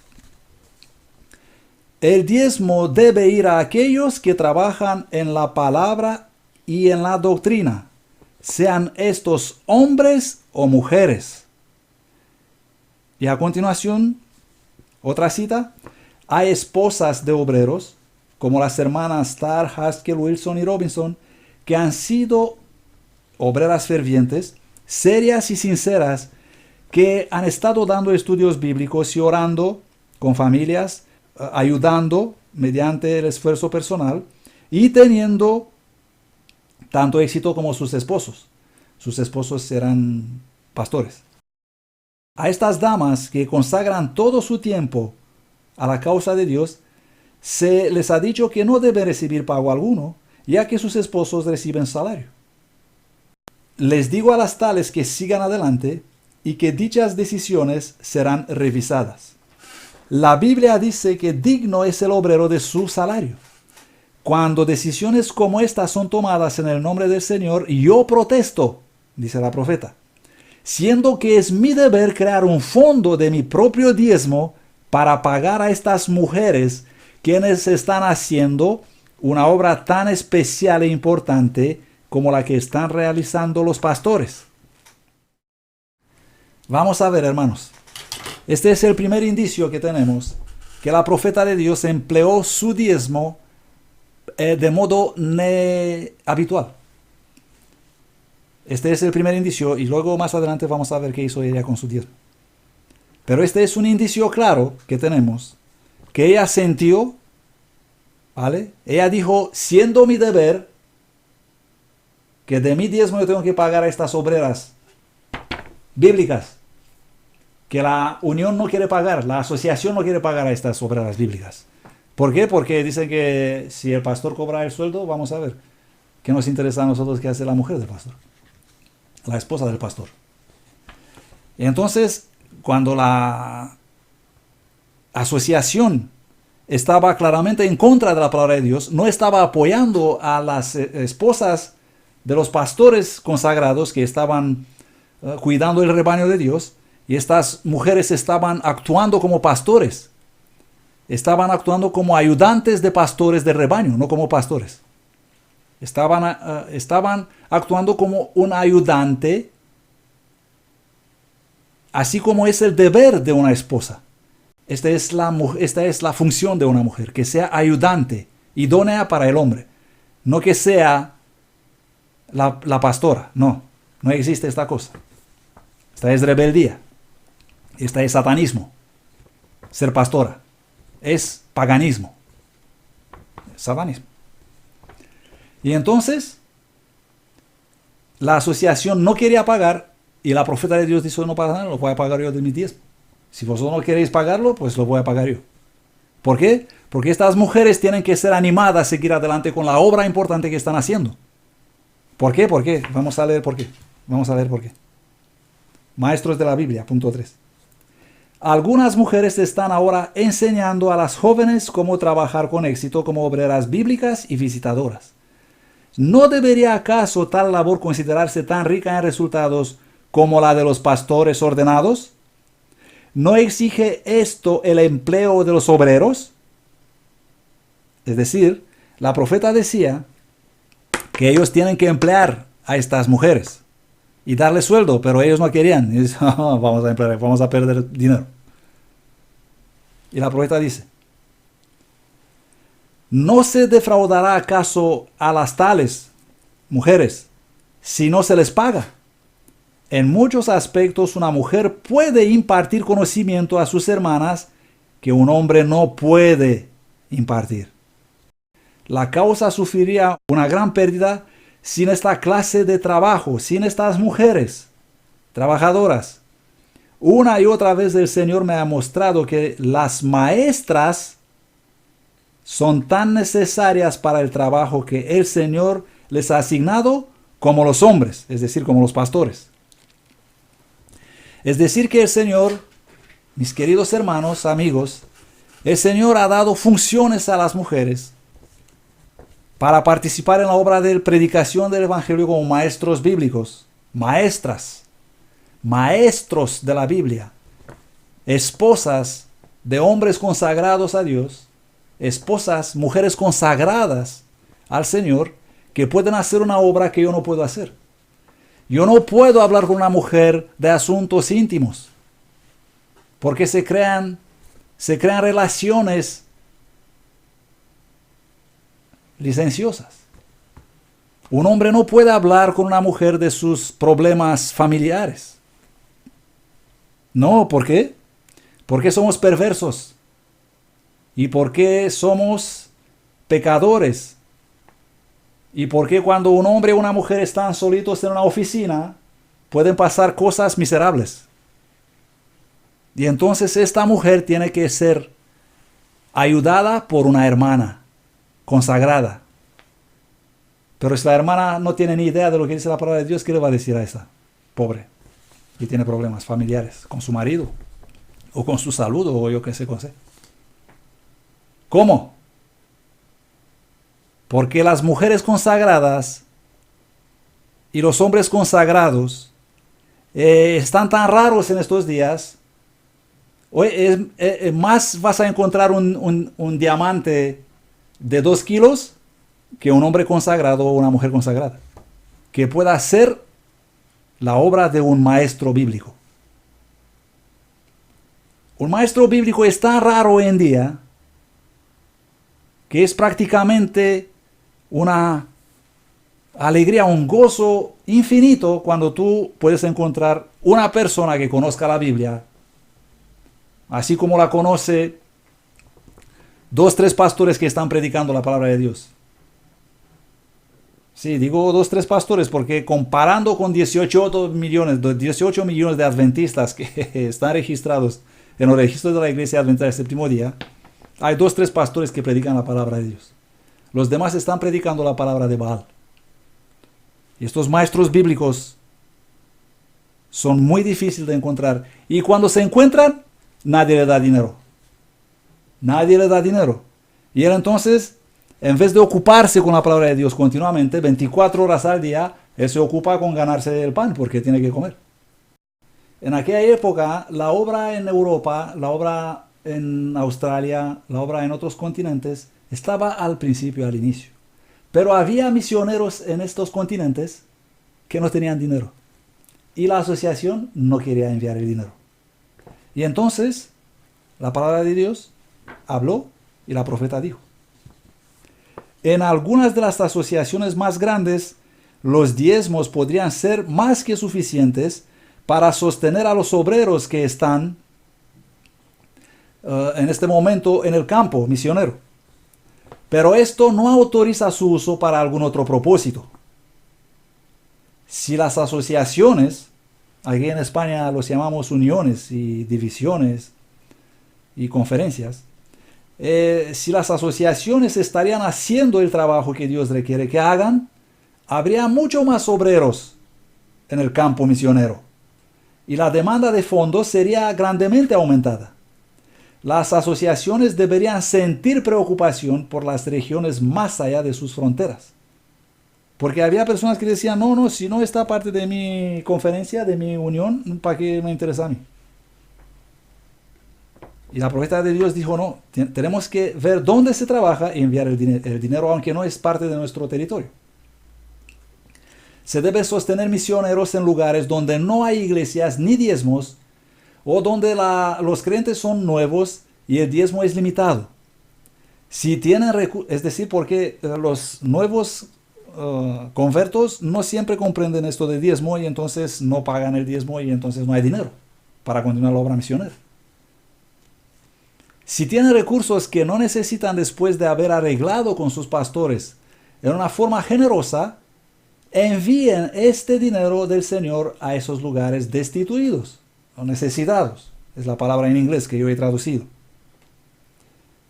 El diezmo debe ir a aquellos que trabajan en la palabra y en la doctrina, sean estos hombres o mujeres. Y a continuación, otra cita, hay esposas de obreros, como las hermanas Starr, Haskell, Wilson y Robinson, que han sido obreras fervientes, serias y sinceras, que han estado dando estudios bíblicos y orando con familias, ayudando mediante el esfuerzo personal y teniendo tanto éxito como sus esposos. Sus esposos serán pastores. A estas damas que consagran todo su tiempo a la causa de Dios, se les ha dicho que no deben recibir pago alguno, ya que sus esposos reciben salario. Les digo a las tales que sigan adelante y que dichas decisiones serán revisadas. La Biblia dice que digno es el obrero de su salario. Cuando decisiones como estas son tomadas en el nombre del Señor, yo protesto, dice la profeta, siendo que es mi deber crear un fondo de mi propio diezmo para pagar a estas mujeres quienes están haciendo una obra tan especial e importante como la que están realizando los pastores. Vamos a ver, hermanos. Este es el primer indicio que tenemos, que la profeta de Dios empleó su diezmo de modo habitual. Este es el primer indicio y luego más adelante vamos a ver qué hizo ella con su diezmo. Pero este es un indicio claro que tenemos, que ella sintió, ¿vale? Ella dijo, siendo mi deber, que de mi diezmo yo tengo que pagar a estas obreras bíblicas, que la unión no quiere pagar, la asociación no quiere pagar a estas obreras bíblicas. ¿Por qué? Porque dicen que si el pastor cobra el sueldo, vamos a ver, ¿qué nos interesa a nosotros qué hace la mujer del pastor? La esposa del pastor. Y entonces, cuando la asociación estaba claramente en contra de la palabra de Dios, no estaba apoyando a las esposas de los pastores consagrados que estaban cuidando el rebaño de Dios, y estas mujeres estaban actuando como pastores, estaban actuando como ayudantes de pastores de rebaño, no como pastores. Estaban actuando como un ayudante, así como es el deber de una esposa. Esta es la función de una mujer, que sea ayudante, idónea para el hombre. No que sea la pastora, no existe esta cosa. Esta es rebeldía, esta es satanismo. Ser pastora es paganismo, satanismo. Y entonces, la asociación no quería pagar, y la profeta de Dios dijo, no pasa nada, lo voy a pagar yo de mi diezmo. Si vosotros no queréis pagarlo, pues lo voy a pagar yo. ¿Por qué? Porque estas mujeres tienen que ser animadas a seguir adelante con la obra importante que están haciendo. ¿Por qué? ¿Por qué? Vamos a leer por qué. Vamos a ver por qué. Maestros de la Biblia, punto 3. Algunas mujeres están ahora enseñando a las jóvenes cómo trabajar con éxito como obreras bíblicas y visitadoras. ¿No debería acaso tal labor considerarse tan rica en resultados como la de los pastores ordenados? ¿No exige esto el empleo de los obreros? Es decir, la profeta decía que ellos tienen que emplear a estas mujeres y darles sueldo, pero ellos no querían. Y dicen, vamos a perder dinero. Y la profeta dice, ¿no se defraudará acaso a las tales mujeres si no se les paga? En muchos aspectos una mujer puede impartir conocimiento a sus hermanas que un hombre no puede impartir. La causa sufriría una gran pérdida sin esta clase de trabajo, sin estas mujeres trabajadoras. Una y otra vez el Señor me ha mostrado que las maestras son tan necesarias para el trabajo que el Señor les ha asignado como los hombres, es decir, como los pastores. Es decir que el Señor, mis queridos hermanos, amigos, el Señor ha dado funciones a las mujeres para participar en la obra de predicación del Evangelio como maestros bíblicos, maestras, maestros de la Biblia, esposas de hombres consagrados a Dios, esposas, mujeres consagradas al Señor, que pueden hacer una obra que yo no puedo hacer. Yo no puedo hablar con una mujer de asuntos íntimos, porque se crean relaciones licenciosas. Un hombre no puede hablar con una mujer de sus problemas familiares. No, ¿por qué? Porque somos perversos y porque somos pecadores ¿Y por qué cuando un hombre y una mujer están solitos en una oficina pueden pasar cosas miserables? Y entonces esta mujer tiene que ser ayudada por una hermana consagrada. Pero si la hermana no tiene ni idea de lo que dice la palabra de Dios, ¿qué le va a decir a esa pobre? Y tiene problemas familiares con su marido, o con su salud, o yo qué sé, con qué. ¿Cómo? Porque las mujeres consagradas y los hombres consagrados están tan raros en estos días. Hoy más vas a encontrar un diamante de 2 kilos que un hombre consagrado o una mujer consagrada, que pueda hacer la obra de un maestro bíblico. Un maestro bíblico es tan raro hoy en día que es prácticamente una alegría, un gozo infinito cuando tú puedes encontrar una persona que conozca la Biblia, así como la conoce 2, 3 pastores que están predicando la palabra de Dios. Sí, digo 2, 3 pastores porque comparando con 18 millones de adventistas que están registrados en los registros de la Iglesia Adventista del Séptimo Día, hay 2, 3 pastores que predican la palabra de Dios. Los demás están predicando la palabra de Baal. Y estos maestros bíblicos son muy difíciles de encontrar. Y cuando se encuentran, nadie le da dinero. Nadie le da dinero. Y él entonces, en vez de ocuparse con la palabra de Dios continuamente, 24 horas al día, él se ocupa con ganarse el pan porque tiene que comer. En aquella época, la obra en Europa, la obra en Australia, la obra en otros continentes, estaba al principio, al inicio. Pero había misioneros en estos continentes que no tenían dinero. Y la asociación no quería enviar el dinero. Y entonces, la palabra de Dios habló y la profeta dijo. En algunas de las asociaciones más grandes, los diezmos podrían ser más que suficientes para sostener a los obreros que están en este momento en el campo misionero. Pero esto no autoriza su uso para algún otro propósito. Si las asociaciones, aquí en España los llamamos uniones y divisiones y conferencias, si las asociaciones estarían haciendo el trabajo que Dios requiere que hagan, habría mucho más obreros en el campo misionero y la demanda de fondos sería grandemente aumentada. Las asociaciones deberían sentir preocupación por las regiones más allá de sus fronteras. Porque había personas que decían, no, si no está parte de mi conferencia, de mi unión, ¿para qué me interesa a mí? Y la profeta de Dios dijo, no, tenemos que ver dónde se trabaja y enviar el dinero, aunque no es parte de nuestro territorio. Se debe sostener misioneros en lugares donde no hay iglesias ni diezmos, o donde los creyentes son nuevos y el diezmo es limitado. Si tienen es decir, porque los nuevos convertos no siempre comprenden esto de diezmo y entonces no pagan el diezmo y entonces no hay dinero para continuar la obra misionera. Si tienen recursos que no necesitan después de haber arreglado con sus pastores en una forma generosa, envíen este dinero del Señor a esos lugares destituidos o necesitados. Es la palabra en inglés que yo he traducido.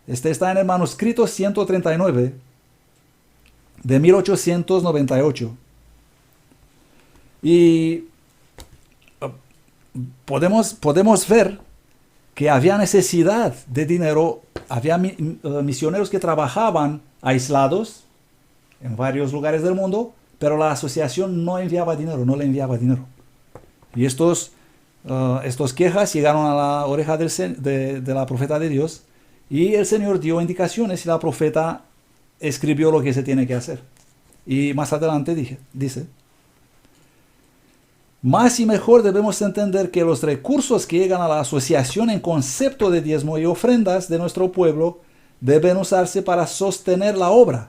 Este está en el manuscrito 139 de 1898. Y podemos ver que había necesidad de dinero. Había misioneros que trabajaban aislados en varios lugares del mundo, pero la asociación no enviaba dinero, no le enviaba dinero. Y estos quejas llegaron a la oreja de la profeta de Dios, y el Señor dio indicaciones y la profeta escribió lo que se tiene que hacer. Y más adelante dice, más y mejor debemos entender que los recursos que llegan a la asociación en concepto de diezmo y ofrendas de nuestro pueblo deben usarse para sostener la obra,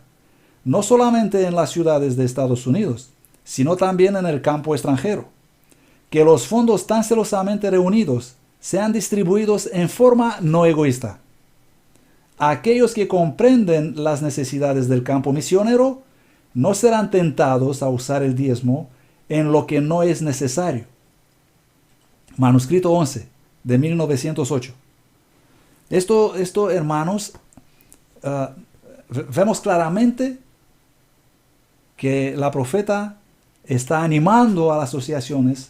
no solamente en las ciudades de Estados Unidos, sino también en el campo extranjero. Que los fondos tan celosamente reunidos sean distribuidos en forma no egoísta. Aquellos que comprenden las necesidades del campo misionero no serán tentados a usar el diezmo en lo que no es necesario. Manuscrito 11 de 1908. Esto hermanos, vemos claramente que la profeta está animando a las asociaciones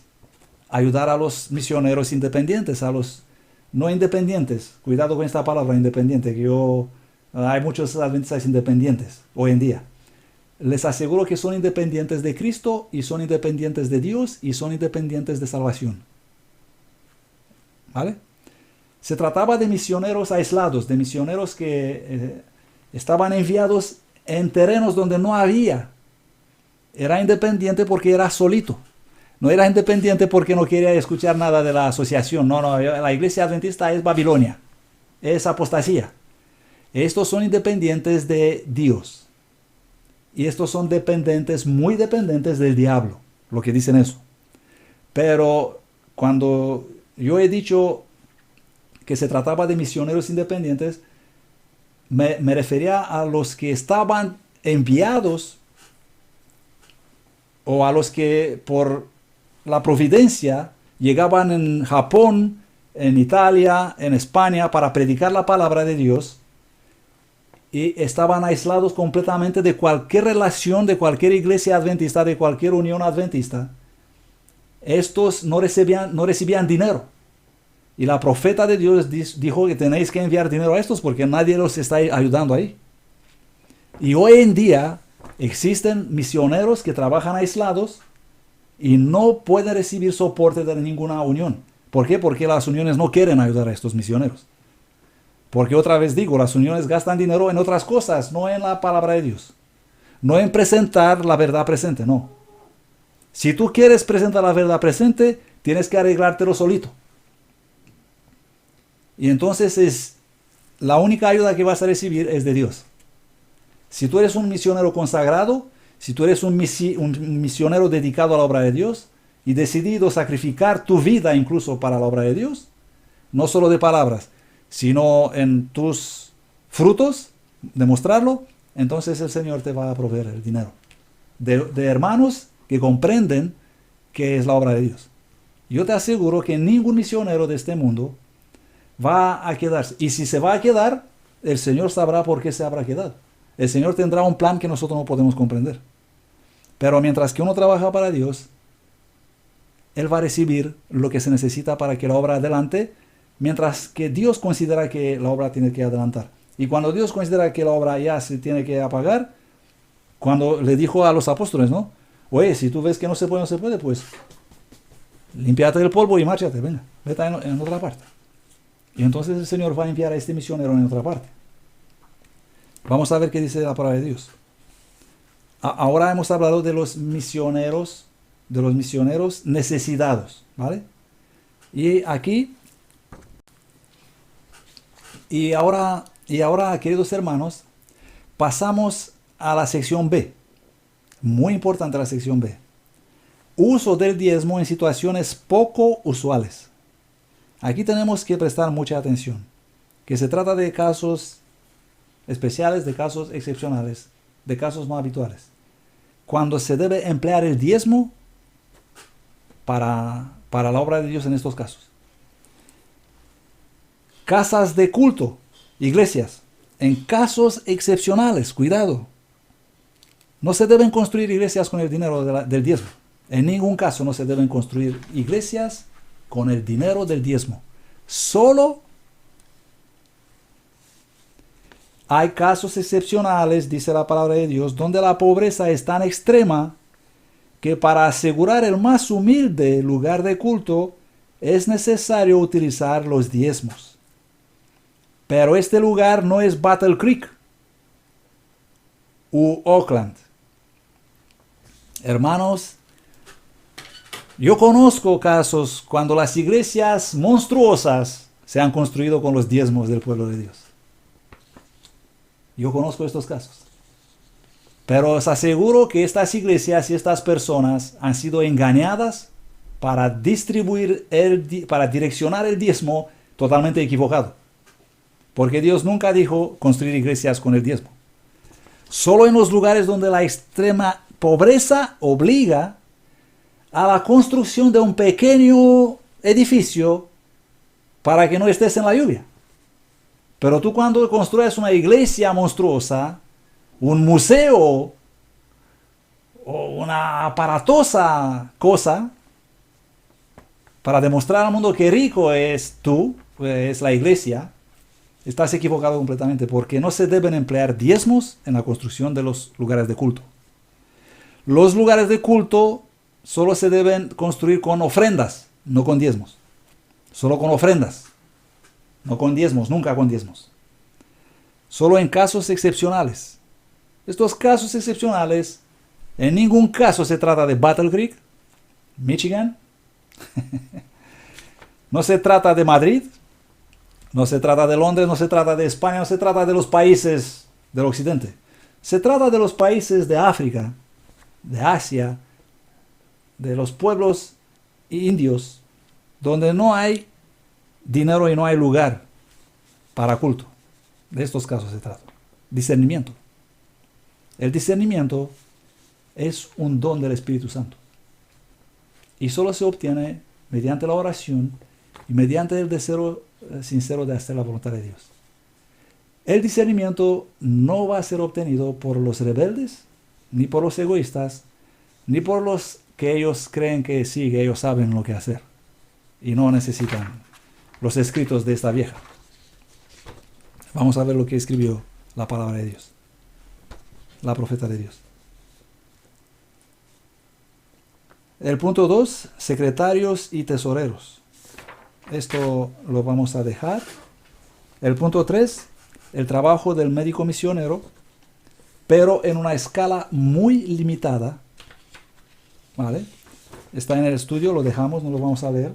a ayudar a los misioneros independientes, a los no independientes. Cuidado con esta palabra independiente, que hay muchos adventistas independientes hoy en día. Les aseguro que son independientes de Cristo y son independientes de Dios y son independientes de salvación. ¿Vale? Se trataba de misioneros aislados, de misioneros que estaban enviados en terrenos donde no había. Era independiente porque era solito. No era independiente porque no quería escuchar nada de la asociación. No, la iglesia adventista es Babilonia. Es apostasía. Estos son independientes de Dios. Y estos son dependientes, muy dependientes del diablo. Lo que dicen eso. Pero cuando yo he dicho que se trataba de misioneros independientes, me refería a los que estaban enviados o a los que por la providencia llegaban en Japón, en Italia, en España para predicar la palabra de Dios y estaban aislados completamente de cualquier relación, de cualquier iglesia adventista, de cualquier unión adventista. Estos no recibían dinero. Y la profeta de Dios dijo que tenéis que enviar dinero a estos porque nadie los está ayudando ahí. Y hoy en día existen misioneros que trabajan aislados y no pueden recibir soporte de ninguna unión. ¿Por qué? Porque las uniones no quieren ayudar a estos misioneros. Porque otra vez digo, las uniones gastan dinero en otras cosas, no en la palabra de Dios. No en presentar la verdad presente, no. Si tú quieres presentar la verdad presente, tienes que arreglártelo solito. Y entonces la única ayuda que vas a recibir es de Dios. Si tú eres un misionero consagrado, si tú eres un misionero dedicado a la obra de Dios y decidido sacrificar tu vida incluso para la obra de Dios, no solo de palabras, sino en tus frutos, demostrarlo, entonces el Señor te va a proveer el dinero. De hermanos que comprenden que es la obra de Dios. Yo te aseguro que ningún misionero de este mundo va a quedarse. Y si se va a quedar, el Señor sabrá por qué se habrá quedado. El Señor tendrá un plan que nosotros no podemos comprender. Pero mientras que uno trabaja para Dios, Él va a recibir lo que se necesita para que la obra adelante, mientras que Dios considera que la obra tiene que adelantar. Y cuando Dios considera que la obra ya se tiene que apagar, cuando le dijo a los apóstoles, ¿no? Oye, si tú ves que no se puede, pues límpiate el polvo y márchate, venga, vete en otra parte. Y entonces el Señor va a enviar a este misionero en otra parte. Vamos a ver qué dice la palabra de Dios. Ahora hemos hablado de los misioneros necesitados, ¿vale? Y aquí, y ahora, queridos hermanos, pasamos a la sección B. Muy importante la sección B. Uso del diezmo en situaciones poco usuales. Aquí tenemos que prestar mucha atención, que se trata de casos especiales, de casos excepcionales, de casos no habituales. Cuando se debe emplear el diezmo para la obra de Dios en estos casos. Casas de culto, iglesias, en casos excepcionales, cuidado. No se deben construir iglesias con el dinero del diezmo. En ningún caso no se deben construir iglesias con el dinero del diezmo. Solo hay casos excepcionales, dice la palabra de Dios, donde la pobreza es tan extrema que para asegurar el más humilde lugar de culto es necesario utilizar los diezmos. Pero este lugar no es Battle Creek u Oakland. Hermanos, yo conozco casos cuando las iglesias monstruosas se han construido con los diezmos del pueblo de Dios. Yo conozco estos casos. Pero os aseguro que estas iglesias y estas personas han sido engañadas para para direccionar el diezmo totalmente equivocado. Porque Dios nunca dijo construir iglesias con el diezmo. Solo en los lugares donde la extrema pobreza obliga a la construcción de un pequeño edificio para que no estés en la lluvia. Pero tú cuando construyes una iglesia monstruosa, un museo o una aparatosa cosa para demostrar al mundo que rico es tú, es la iglesia, estás equivocado completamente, porque no se deben emplear diezmos en la construcción de los lugares de culto. Los lugares de culto solo se deben construir con ofrendas, no con diezmos. Solo con ofrendas, no con diezmos, nunca con diezmos. Solo en casos excepcionales. Estos casos excepcionales, en ningún caso se trata de Battle Creek, Michigan. No se trata de Madrid, no se trata de Londres, no se trata de España, no se trata de los países del occidente. Se trata de los países de África, de Asia, de los pueblos indios, donde no hay dinero y no hay lugar para culto. De estos casos se trata. Discernimiento. El discernimiento es un don del Espíritu Santo. Y solo se obtiene mediante la oración y mediante el deseo sincero de hacer la voluntad de Dios. El discernimiento no va a ser obtenido por los rebeldes, ni por los egoístas, ni por los que ellos creen que sí, que ellos saben lo que hacer y no necesitan los escritos de esta vieja. Vamos a ver lo que escribió la palabra de Dios, la profeta de Dios. El punto 2, secretarios y tesoreros. Esto lo vamos a dejar. El punto 3, el trabajo del médico misionero, pero en una escala muy limitada. ¿Vale? Está en el estudio, lo dejamos, no lo vamos a leer.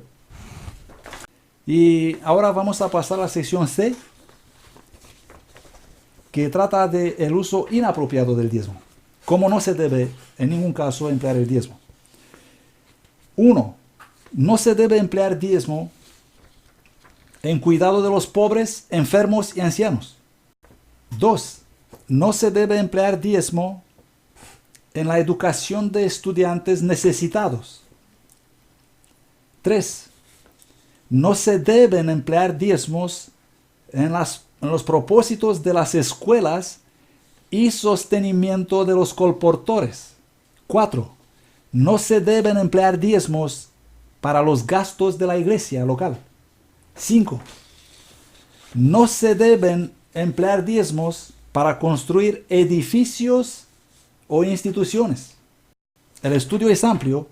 Y ahora vamos a pasar a la sección C, que trata del uso inapropiado del diezmo. Cómo no se debe en ningún caso emplear el diezmo. 1. No se debe emplear diezmo en cuidado de los pobres, enfermos y ancianos. 2. No se debe emplear diezmo en la educación de estudiantes necesitados. 3. No se deben emplear diezmos en los propósitos de las escuelas y sostenimiento de los colportores. 4. No se deben emplear diezmos para los gastos de la iglesia local. 5. No se deben emplear diezmos para construir edificios o instituciones. El estudio es amplio.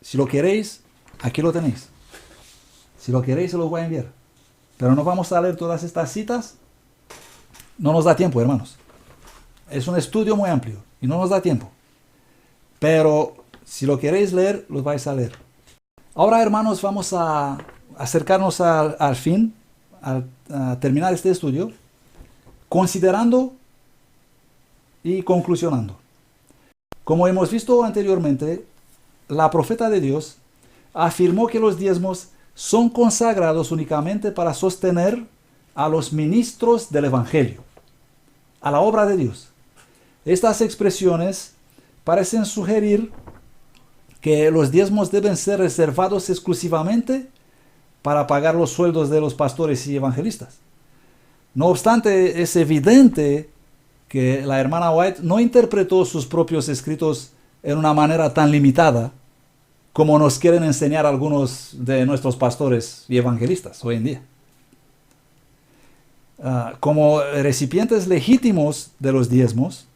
Si lo queréis, aquí lo tenéis. Si lo queréis, se los voy a enviar. Pero no vamos a leer todas estas citas. No nos da tiempo, hermanos. Es un estudio muy amplio y no nos da tiempo. Pero si lo queréis leer, los vais a leer. Ahora, hermanos, vamos a acercarnos al fin, a terminar este estudio, considerando y conclusionando. Como hemos visto anteriormente, la profeta de Dios afirmó que los diezmos son consagrados únicamente para sostener a los ministros del Evangelio, a la obra de Dios. Estas expresiones parecen sugerir que los diezmos deben ser reservados exclusivamente para pagar los sueldos de los pastores y evangelistas. No obstante, es evidente que la hermana White no interpretó sus propios escritos en una manera tan limitada como nos quieren enseñar algunos de nuestros pastores y evangelistas hoy en día. Como recipientes legítimos de los diezmos,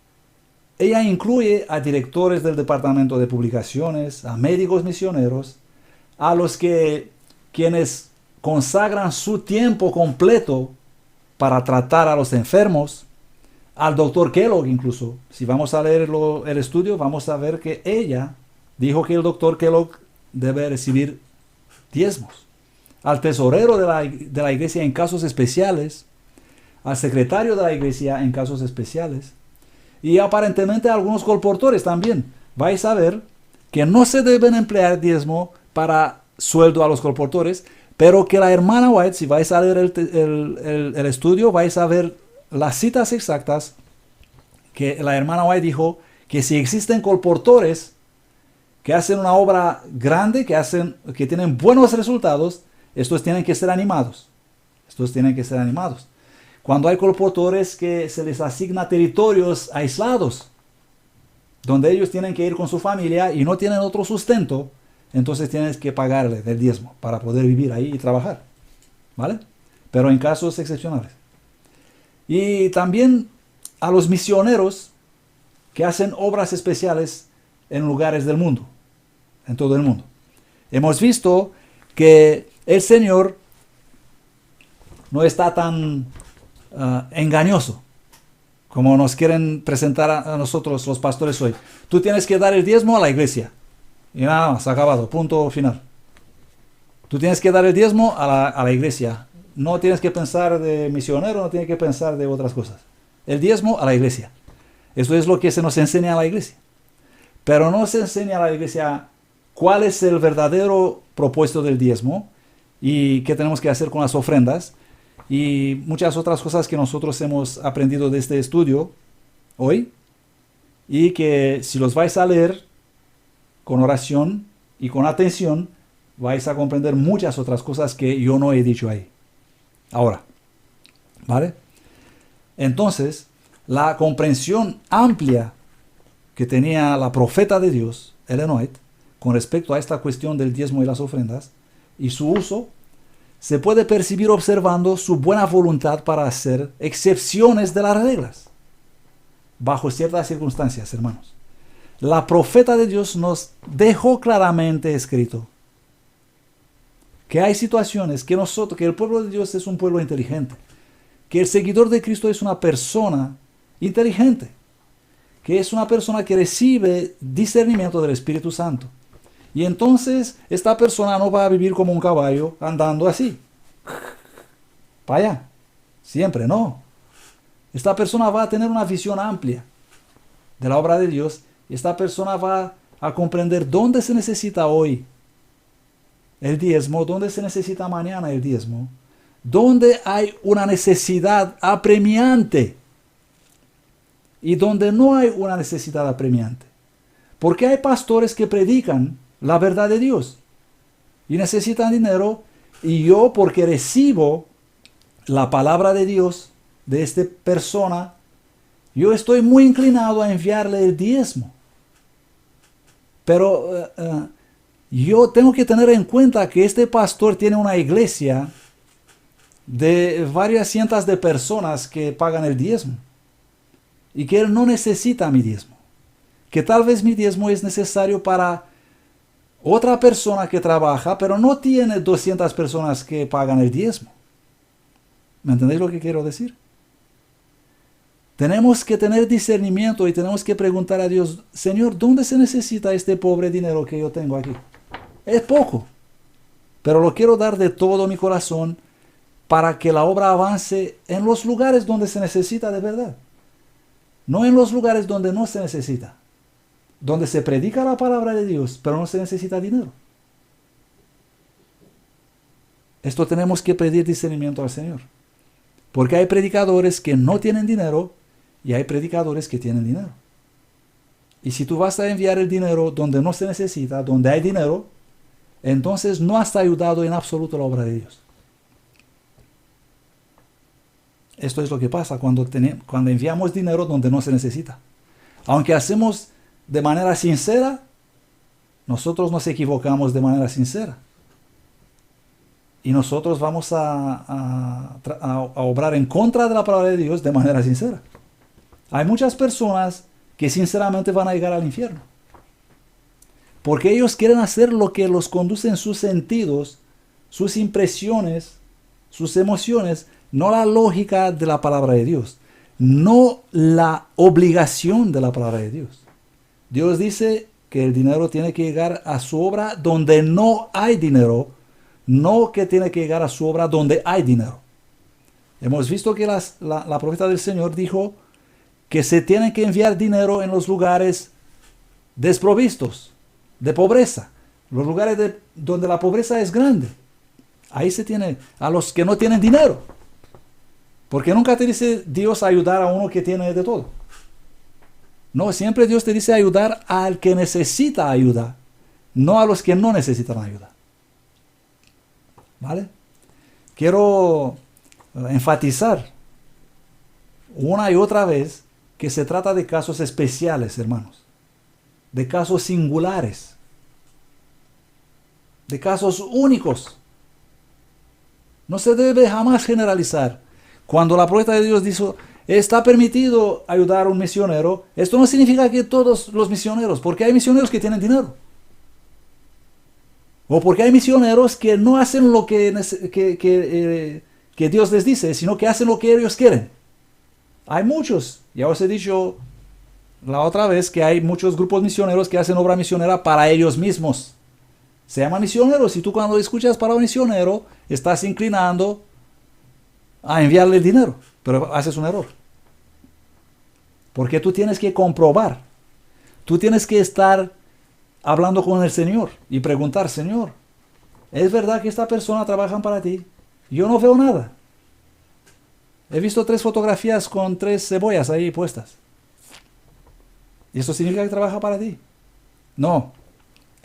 ella incluye a directores del departamento de publicaciones, a médicos misioneros, a los quienes consagran su tiempo completo para tratar a los enfermos, al doctor Kellogg incluso. Si vamos a leer el estudio, vamos a ver que ella dijo que el doctor Kellogg debe recibir diezmos. Al tesorero de la iglesia en casos especiales, al secretario de la iglesia en casos especiales, y aparentemente a algunos colportores también. Vais a ver que no se deben emplear diezmo para sueldo a los colportores, pero que la hermana White, si vais a leer el estudio, vais a ver las citas exactas que la hermana White dijo que si existen colportores que hacen una obra grande, que tienen buenos resultados, estos tienen que ser animados. Estos tienen que ser animados. Cuando hay colportores que se les asigna territorios aislados, donde ellos tienen que ir con su familia y no tienen otro sustento, entonces tienes que pagarle del diezmo para poder vivir ahí y trabajar, ¿vale? Pero en casos excepcionales. Y también a los misioneros que hacen obras especiales en lugares del mundo, en todo el mundo. Hemos visto que el Señor no está tan engañoso como nos quieren presentar a nosotros los pastores hoy. Tú tienes que dar el diezmo a la iglesia. Y nada más, acabado, punto final. Tú tienes que dar el diezmo a la iglesia. No tienes que pensar de misionero, no tienes que pensar de otras cosas. El diezmo a la iglesia. Eso es lo que se nos enseña a la iglesia. Pero no se enseña a la iglesia cuál es el verdadero propósito del diezmo y qué tenemos que hacer con las ofrendas y muchas otras cosas que nosotros hemos aprendido de este estudio hoy y que si los vais a leer con oración y con atención vais a comprender muchas otras cosas que yo no he dicho ahí. Ahora, ¿vale? Entonces, la comprensión amplia que tenía la profeta de Dios, Ellen White, con respecto a esta cuestión del diezmo y las ofrendas y su uso, se puede percibir observando su buena voluntad para hacer excepciones de las reglas, bajo ciertas circunstancias, hermanos. La profeta de Dios nos dejó claramente escrito que hay situaciones que el pueblo de Dios es un pueblo inteligente, que el seguidor de Cristo es una persona inteligente, que es una persona que recibe discernimiento del Espíritu Santo. Y entonces esta persona no va a vivir como un caballo andando así, para allá, siempre, no. Esta persona va a tener una visión amplia de la obra de Dios. Esta persona va a comprender dónde se necesita hoy el diezmo, dónde se necesita mañana el diezmo, dónde hay una necesidad apremiante y donde no hay una necesidad apremiante. Porque hay pastores que predican la verdad de Dios y necesitan dinero, y yo, porque recibo la palabra de Dios de esta persona, yo estoy muy inclinado a enviarle el diezmo. Pero yo tengo que tener en cuenta que este pastor tiene una iglesia de varias cientos de personas que pagan el diezmo y que él no necesita mi diezmo, que tal vez mi diezmo es necesario para otra persona que trabaja, pero no tiene 200 personas que pagan el diezmo. ¿Me entendéis lo que quiero decir? Tenemos que tener discernimiento y tenemos que preguntar a Dios: Señor, ¿dónde se necesita este pobre dinero que yo tengo aquí? Es poco, pero lo quiero dar de todo mi corazón para que la obra avance en los lugares donde se necesita de verdad, no en los lugares donde no se necesita, donde se predica la palabra de Dios, pero no se necesita dinero. Esto tenemos que pedir discernimiento al Señor, porque hay predicadores que no tienen dinero y hay predicadores que tienen dinero. Y si tú vas a enviar el dinero donde no se necesita, donde hay dinero, entonces no has ayudado en absoluto la obra de Dios. Esto es lo que pasa cuando enviamos dinero donde no se necesita. Aunque hacemos de manera sincera, nosotros nos equivocamos de manera sincera. Y nosotros vamos a obrar en contra de la palabra de Dios de manera sincera. Hay muchas personas que sinceramente van a llegar al infierno, porque ellos quieren hacer lo que los conduce en sus sentidos, sus impresiones, sus emociones, no la lógica de la palabra de Dios, no la obligación de la palabra de Dios. Dios dice que el dinero tiene que llegar a su obra donde no hay dinero, no que tiene que llegar a su obra donde hay dinero. Hemos visto que la profeta del Señor dijo que se tiene que enviar dinero en los lugares desprovistos, de pobreza, los lugares donde la pobreza es grande. Ahí se tiene a los que no tienen dinero. Porque nunca te dice Dios ayudar a uno que tiene de todo. No, siempre Dios te dice ayudar al que necesita ayuda, no a los que no necesitan ayuda. ¿Vale? Quiero enfatizar una y otra vez que se trata de casos especiales, hermanos, de casos singulares, de casos únicos. No se debe jamás generalizar. Cuando la profeta de Dios dijo, está permitido ayudar a un misionero, esto no significa que todos los misioneros, porque hay misioneros que tienen dinero. O porque hay misioneros que no hacen lo que Dios les dice, sino que hacen lo que ellos quieren. Hay muchos, ya os he dicho la otra vez, que hay muchos grupos misioneros que hacen obra misionera para ellos mismos. Se llama misioneros y tú cuando escuchas palabra misionero estás inclinando a enviarle dinero, pero haces un error. Porque tú tienes que comprobar, tú tienes que estar hablando con el Señor y preguntar, Señor, ¿es verdad que esta persona trabaja para ti? Yo no veo nada. He visto 3 fotografías con 3 cebollas ahí puestas. ¿Y eso significa que trabaja para ti? No,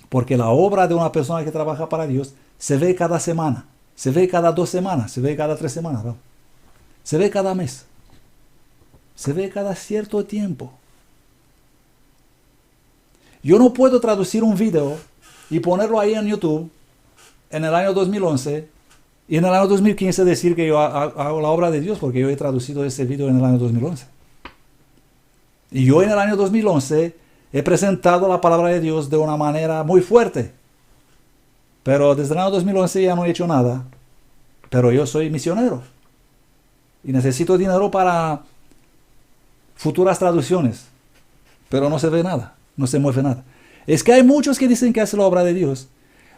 porque la obra de una persona que trabaja para Dios se ve cada semana, se ve cada 2 semanas, se ve cada 3 semanas, ¿no? Se ve cada mes, se ve cada cierto tiempo. Yo no puedo traducir un video y ponerlo ahí en YouTube en el año 2011 y en el año 2015 decir que yo hago la obra de Dios porque yo he traducido ese video en el año 2011. Y yo en el año 2011 he presentado la palabra de Dios de una manera muy fuerte. Pero desde el año 2011 ya no he hecho nada. Pero yo soy misionero. Y necesito dinero para futuras traducciones. Pero no se ve nada. No se mueve nada. Es que hay muchos que dicen que hacen la obra de Dios.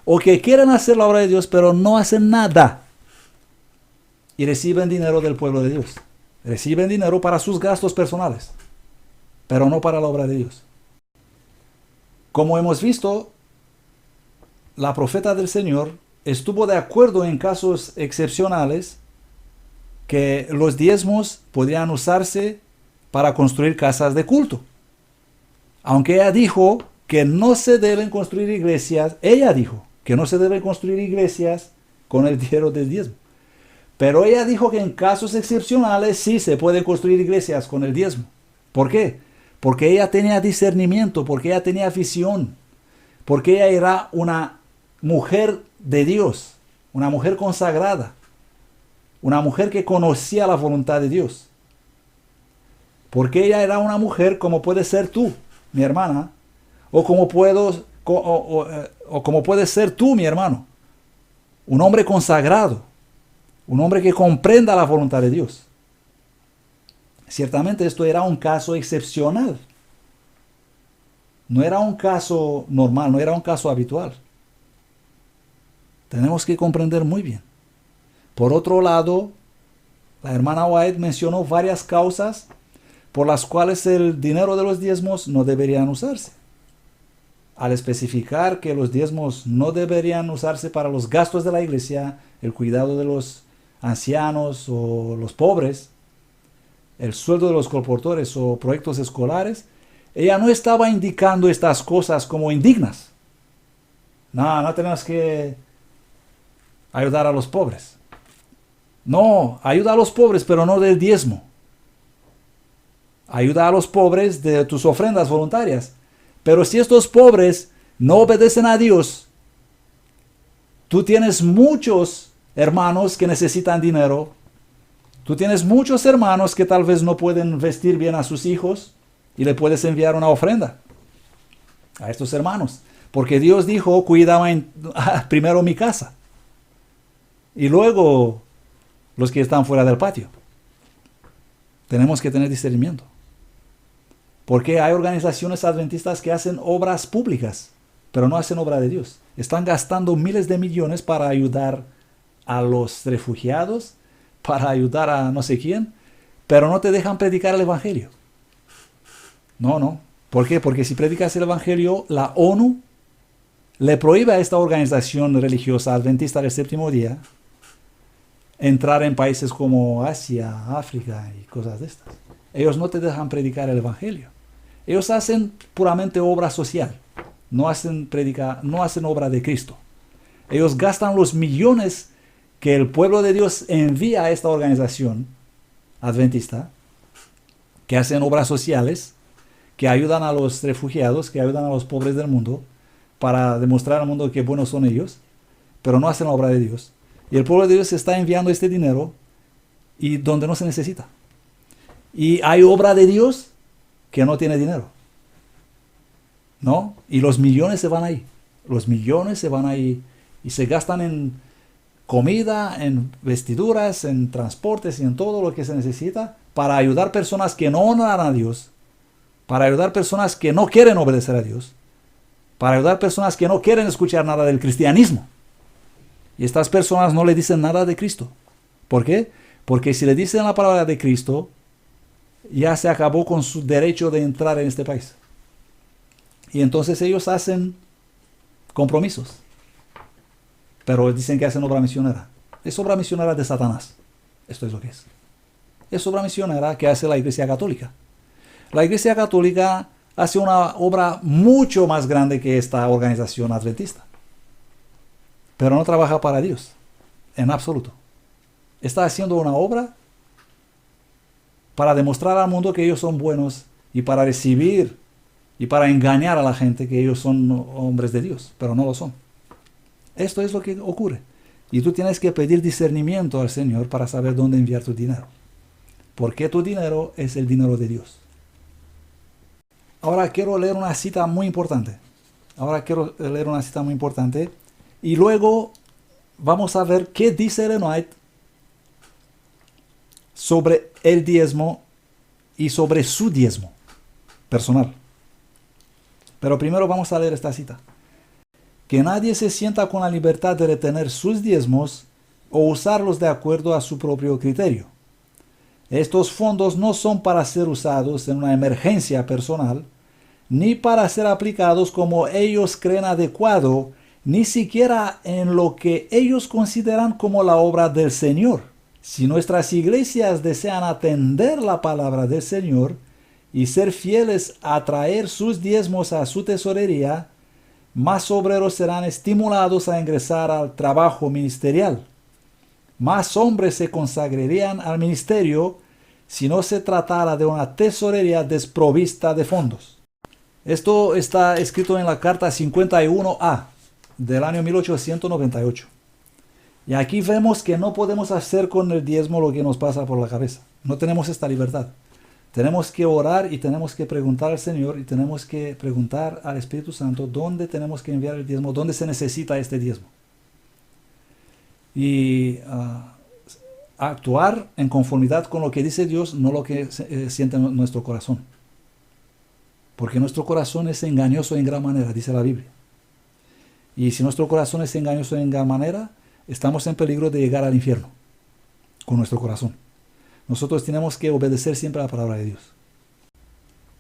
O que quieren hacer la obra de Dios, pero no hacen nada. Y reciben dinero del pueblo de Dios. Reciben dinero para sus gastos personales. Pero no para la obra de Dios. Como hemos visto, la profeta del Señor estuvo de acuerdo en casos excepcionales que los diezmos podrían usarse para construir casas de culto. Aunque ella dijo que no se deben construir iglesias, ella dijo que no se deben construir iglesias con el dinero del diezmo. Pero ella dijo que en casos excepcionales sí se pueden construir iglesias con el diezmo. ¿Por qué? Porque ella tenía discernimiento, porque ella tenía visión, porque ella era una mujer de Dios, una mujer consagrada, una mujer que conocía la voluntad de Dios. Porque ella era una mujer como puede ser tú, mi hermana, o como puedes ser tú, mi hermano, un hombre consagrado, un hombre que comprenda la voluntad de Dios. Ciertamente esto era un caso excepcional. No era un caso normal, no era un caso habitual. Tenemos que comprender muy bien. Por otro lado, la hermana White mencionó varias causas por las cuales el dinero de los diezmos no deberían usarse. Al especificar que los diezmos no deberían usarse para los gastos de la iglesia, el cuidado de los ancianos o los pobres, el sueldo de los colportores o proyectos escolares, ella no estaba indicando estas cosas como indignas. No tenemos que ayudar a los pobres. No, ayuda a los pobres, pero no del diezmo. Ayuda a los pobres de tus ofrendas voluntarias. Pero si estos pobres no obedecen a Dios, tú tienes muchos hermanos que necesitan dinero. Tú tienes muchos hermanos que tal vez no pueden vestir bien a sus hijos y le puedes enviar una ofrenda a estos hermanos. Porque Dios dijo, cuida primero mi casa y luego los que están fuera del patio. Tenemos que tener discernimiento. Porque hay organizaciones adventistas que hacen obras públicas, pero no hacen obra de Dios. Están gastando miles de millones para ayudar a los refugiados, para ayudar a no sé quién, pero no te dejan predicar el evangelio. No. ¿Por qué? Porque si predicas el evangelio, la ONU le prohíbe a esta organización religiosa adventista del séptimo día entrar en países como Asia, África y cosas de estas. Ellos no te dejan predicar el evangelio. Ellos hacen puramente obra social, no hacen no hacen obra de Cristo. Ellos gastan los millones que el pueblo de Dios envía a esta organización adventista, que hacen obras sociales, que ayudan a los refugiados, que ayudan a los pobres del mundo, para demostrar al mundo qué buenos son ellos, pero no hacen la obra de Dios. Y el pueblo de Dios está enviando este dinero y donde no se necesita. Y hay obra de Dios que no tiene dinero, ¿no? Y los millones se van ahí. Los millones se van ahí y se gastan en comida, en vestiduras, en transportes y en todo lo que se necesita para ayudar personas que no honran a Dios, para ayudar personas que no quieren obedecer a Dios, para ayudar personas que no quieren escuchar nada del cristianismo. Y estas personas no le dicen nada de Cristo. ¿Por qué? Porque si le dicen la palabra de Cristo, ya se acabó con su derecho de entrar en este país. Y entonces ellos hacen compromisos. Pero dicen que hacen obra misionera. Es obra misionera de Satanás. Esto es lo que es. Es obra misionera que hace la Iglesia Católica. La Iglesia Católica hace una obra mucho más grande que esta organización adventista. Pero no trabaja para Dios, en absoluto. Está haciendo una obra para demostrar al mundo que ellos son buenos y para recibir y para engañar a la gente que ellos son hombres de Dios, pero no lo son. Esto es lo que ocurre. Y tú tienes que pedir discernimiento al Señor para saber dónde enviar tu dinero. Porque tu dinero es el dinero de Dios. Ahora quiero leer una cita muy importante. Y luego vamos a ver qué dice Ellen White sobre el diezmo y sobre su diezmo personal. Pero primero vamos a leer esta cita. Que nadie se sienta con la libertad de retener sus diezmos o usarlos de acuerdo a su propio criterio. Estos fondos no son para ser usados en una emergencia personal, ni para ser aplicados como ellos creen adecuado, ni siquiera en lo que ellos consideran como la obra del Señor. Si nuestras iglesias desean atender la palabra del Señor y ser fieles a traer sus diezmos a su tesorería, más obreros serán estimulados a ingresar al trabajo ministerial. Más hombres se consagrarían al ministerio si no se tratara de una tesorería desprovista de fondos. Esto está escrito en la carta 51A del año 1898. Y aquí vemos que no podemos hacer con el diezmo lo que nos pasa por la cabeza. No tenemos esta libertad. Tenemos que orar y tenemos que preguntar al Señor y tenemos que preguntar al Espíritu Santo dónde tenemos que enviar el diezmo, dónde se necesita este diezmo. Y actuar en conformidad con lo que dice Dios, no lo que siente nuestro corazón. Porque nuestro corazón es engañoso en gran manera, dice la Biblia. Y si nuestro corazón es engañoso en gran manera, estamos en peligro de llegar al infierno con nuestro corazón. Nosotros tenemos que obedecer siempre a la palabra de Dios.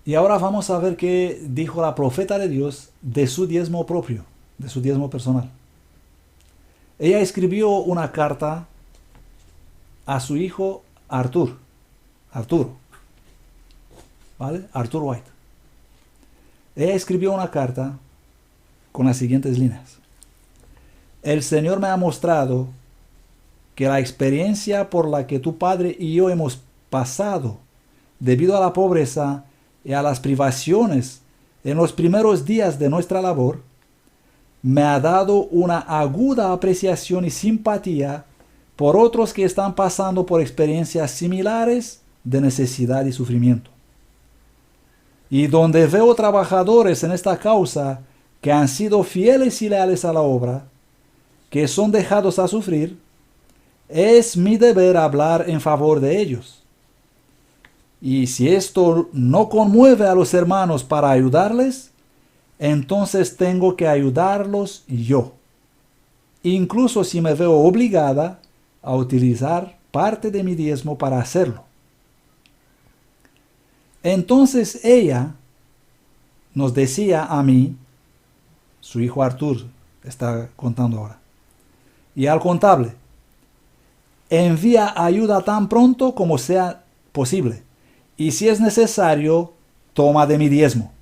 Y ahora vamos a ver qué dijo la profeta de Dios de su diezmo propio, de su diezmo personal. Ella escribió una carta a su hijo Arturo, ¿vale? Arthur White. Ella escribió una carta con las siguientes líneas. El Señor me ha mostrado que la experiencia por la que tu padre y yo hemos pasado debido a la pobreza y a las privaciones en los primeros días de nuestra labor, me ha dado una aguda apreciación y simpatía por otros que están pasando por experiencias similares de necesidad y sufrimiento. Y donde veo trabajadores en esta causa que han sido fieles y leales a la obra, que son dejados a sufrir, es mi deber hablar en favor de ellos. Y si esto no conmueve a los hermanos para ayudarles, entonces tengo que ayudarlos yo, incluso si me veo obligada a utilizar parte de mi diezmo para hacerlo. Entonces ella nos decía a mí, su hijo Arthur está contando ahora, y al contable, envía ayuda tan pronto como sea posible, y si es necesario, toma de mi diezmo.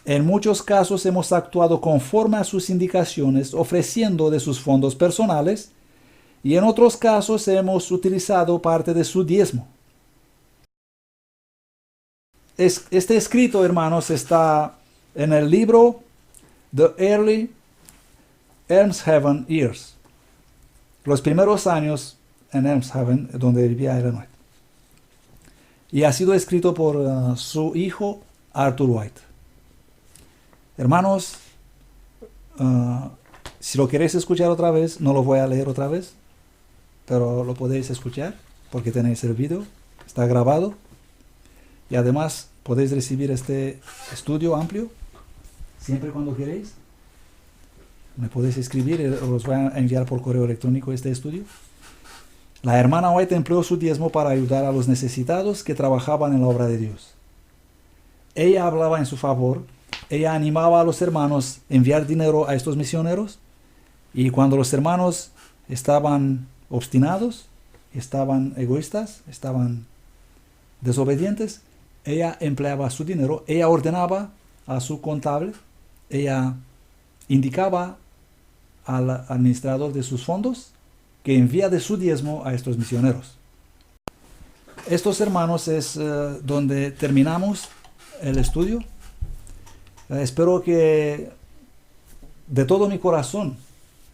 En muchos casos hemos actuado conforme a sus indicaciones, ofreciendo de sus fondos personales, y en otros casos hemos utilizado parte de su diezmo. Este escrito, hermanos, está en el libro The Early Elmshaven Years, los primeros años en Elmshaven, donde vivía Ellen White. Y ha sido escrito por su hijo Arthur White. Hermanos, si lo queréis escuchar otra vez, no lo voy a leer otra vez, pero lo podéis escuchar porque tenéis el video, está grabado, y además podéis recibir este estudio amplio siempre cuando queréis. Me podéis escribir y os voy a enviar por correo electrónico este estudio. La hermana White empleó su diezmo para ayudar a los necesitados que trabajaban en la obra de Dios. Ella hablaba en su favor, ella animaba a los hermanos a enviar dinero a estos misioneros, y cuando los hermanos estaban obstinados, estaban egoístas, estaban desobedientes, ella empleaba su dinero, ella ordenaba a su contable, ella indicaba al administrador de sus fondos que envía de su diezmo a estos misioneros. Estos, hermanos, es donde terminamos el estudio. Espero que de todo mi corazón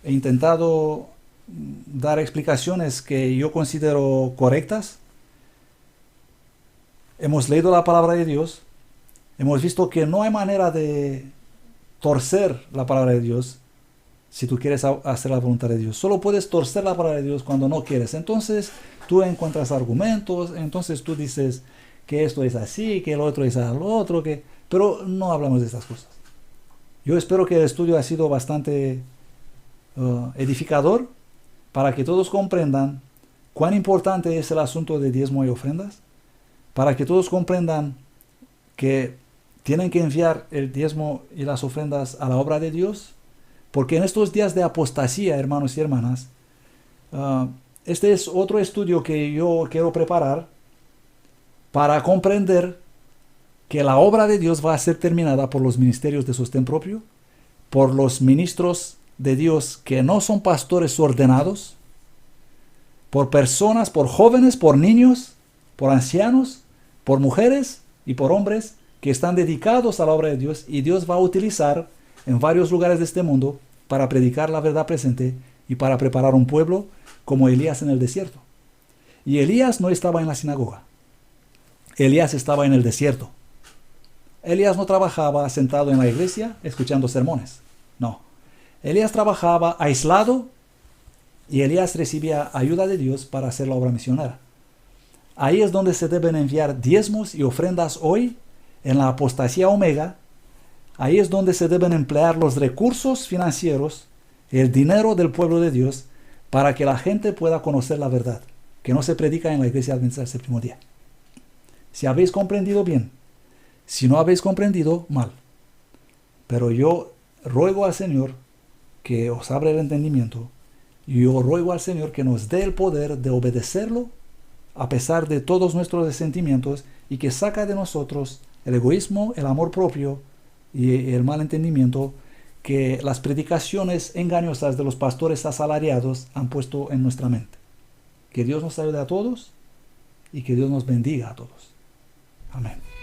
he intentado dar explicaciones que yo considero correctas. Hemos leído la palabra de Dios, hemos visto que no hay manera de torcer la palabra de Dios si tú quieres hacer la voluntad de Dios. Solo puedes torcer la palabra de Dios cuando no quieres. Entonces tú encuentras argumentos, entonces tú dices que esto es así, que el otro es al otro, pero no hablamos de estas cosas. Yo espero que el estudio ha sido bastante edificador para que todos comprendan cuán importante es el asunto de diezmo y ofrendas, para que todos comprendan que tienen que enviar el diezmo y las ofrendas a la obra de Dios, porque en estos días de apostasía, hermanos y hermanas, este es otro estudio que yo quiero preparar para comprender que la obra de Dios va a ser terminada por los ministerios de sostén propio, por los ministros de Dios que no son pastores ordenados, por personas, por jóvenes, por niños, por ancianos, por mujeres y por hombres que están dedicados a la obra de Dios, y Dios va a utilizar en varios lugares de este mundo para predicar la verdad presente y para preparar un pueblo como Elías en el desierto. Y Elías no estaba en la sinagoga. Elías estaba en el desierto. Elías no trabajaba sentado en la iglesia escuchando sermones. No. Elías trabajaba aislado, y Elías recibía ayuda de Dios para hacer la obra misionera. Ahí es donde se deben enviar diezmos y ofrendas hoy, en la apostasía omega. Ahí es donde se deben emplear los recursos financieros, el dinero del pueblo de Dios, para que la gente pueda conocer la verdad, que no se predica en la iglesia adventista del séptimo día. Si habéis comprendido bien, si no habéis comprendido, mal. Pero yo ruego al Señor que os abra el entendimiento, y yo ruego al Señor que nos dé el poder de obedecerlo a pesar de todos nuestros resentimientos, y que saca de nosotros el egoísmo, el amor propio y el mal entendimiento que las predicaciones engañosas de los pastores asalariados han puesto en nuestra mente. Que Dios nos ayude a todos y que Dios nos bendiga a todos. Amén.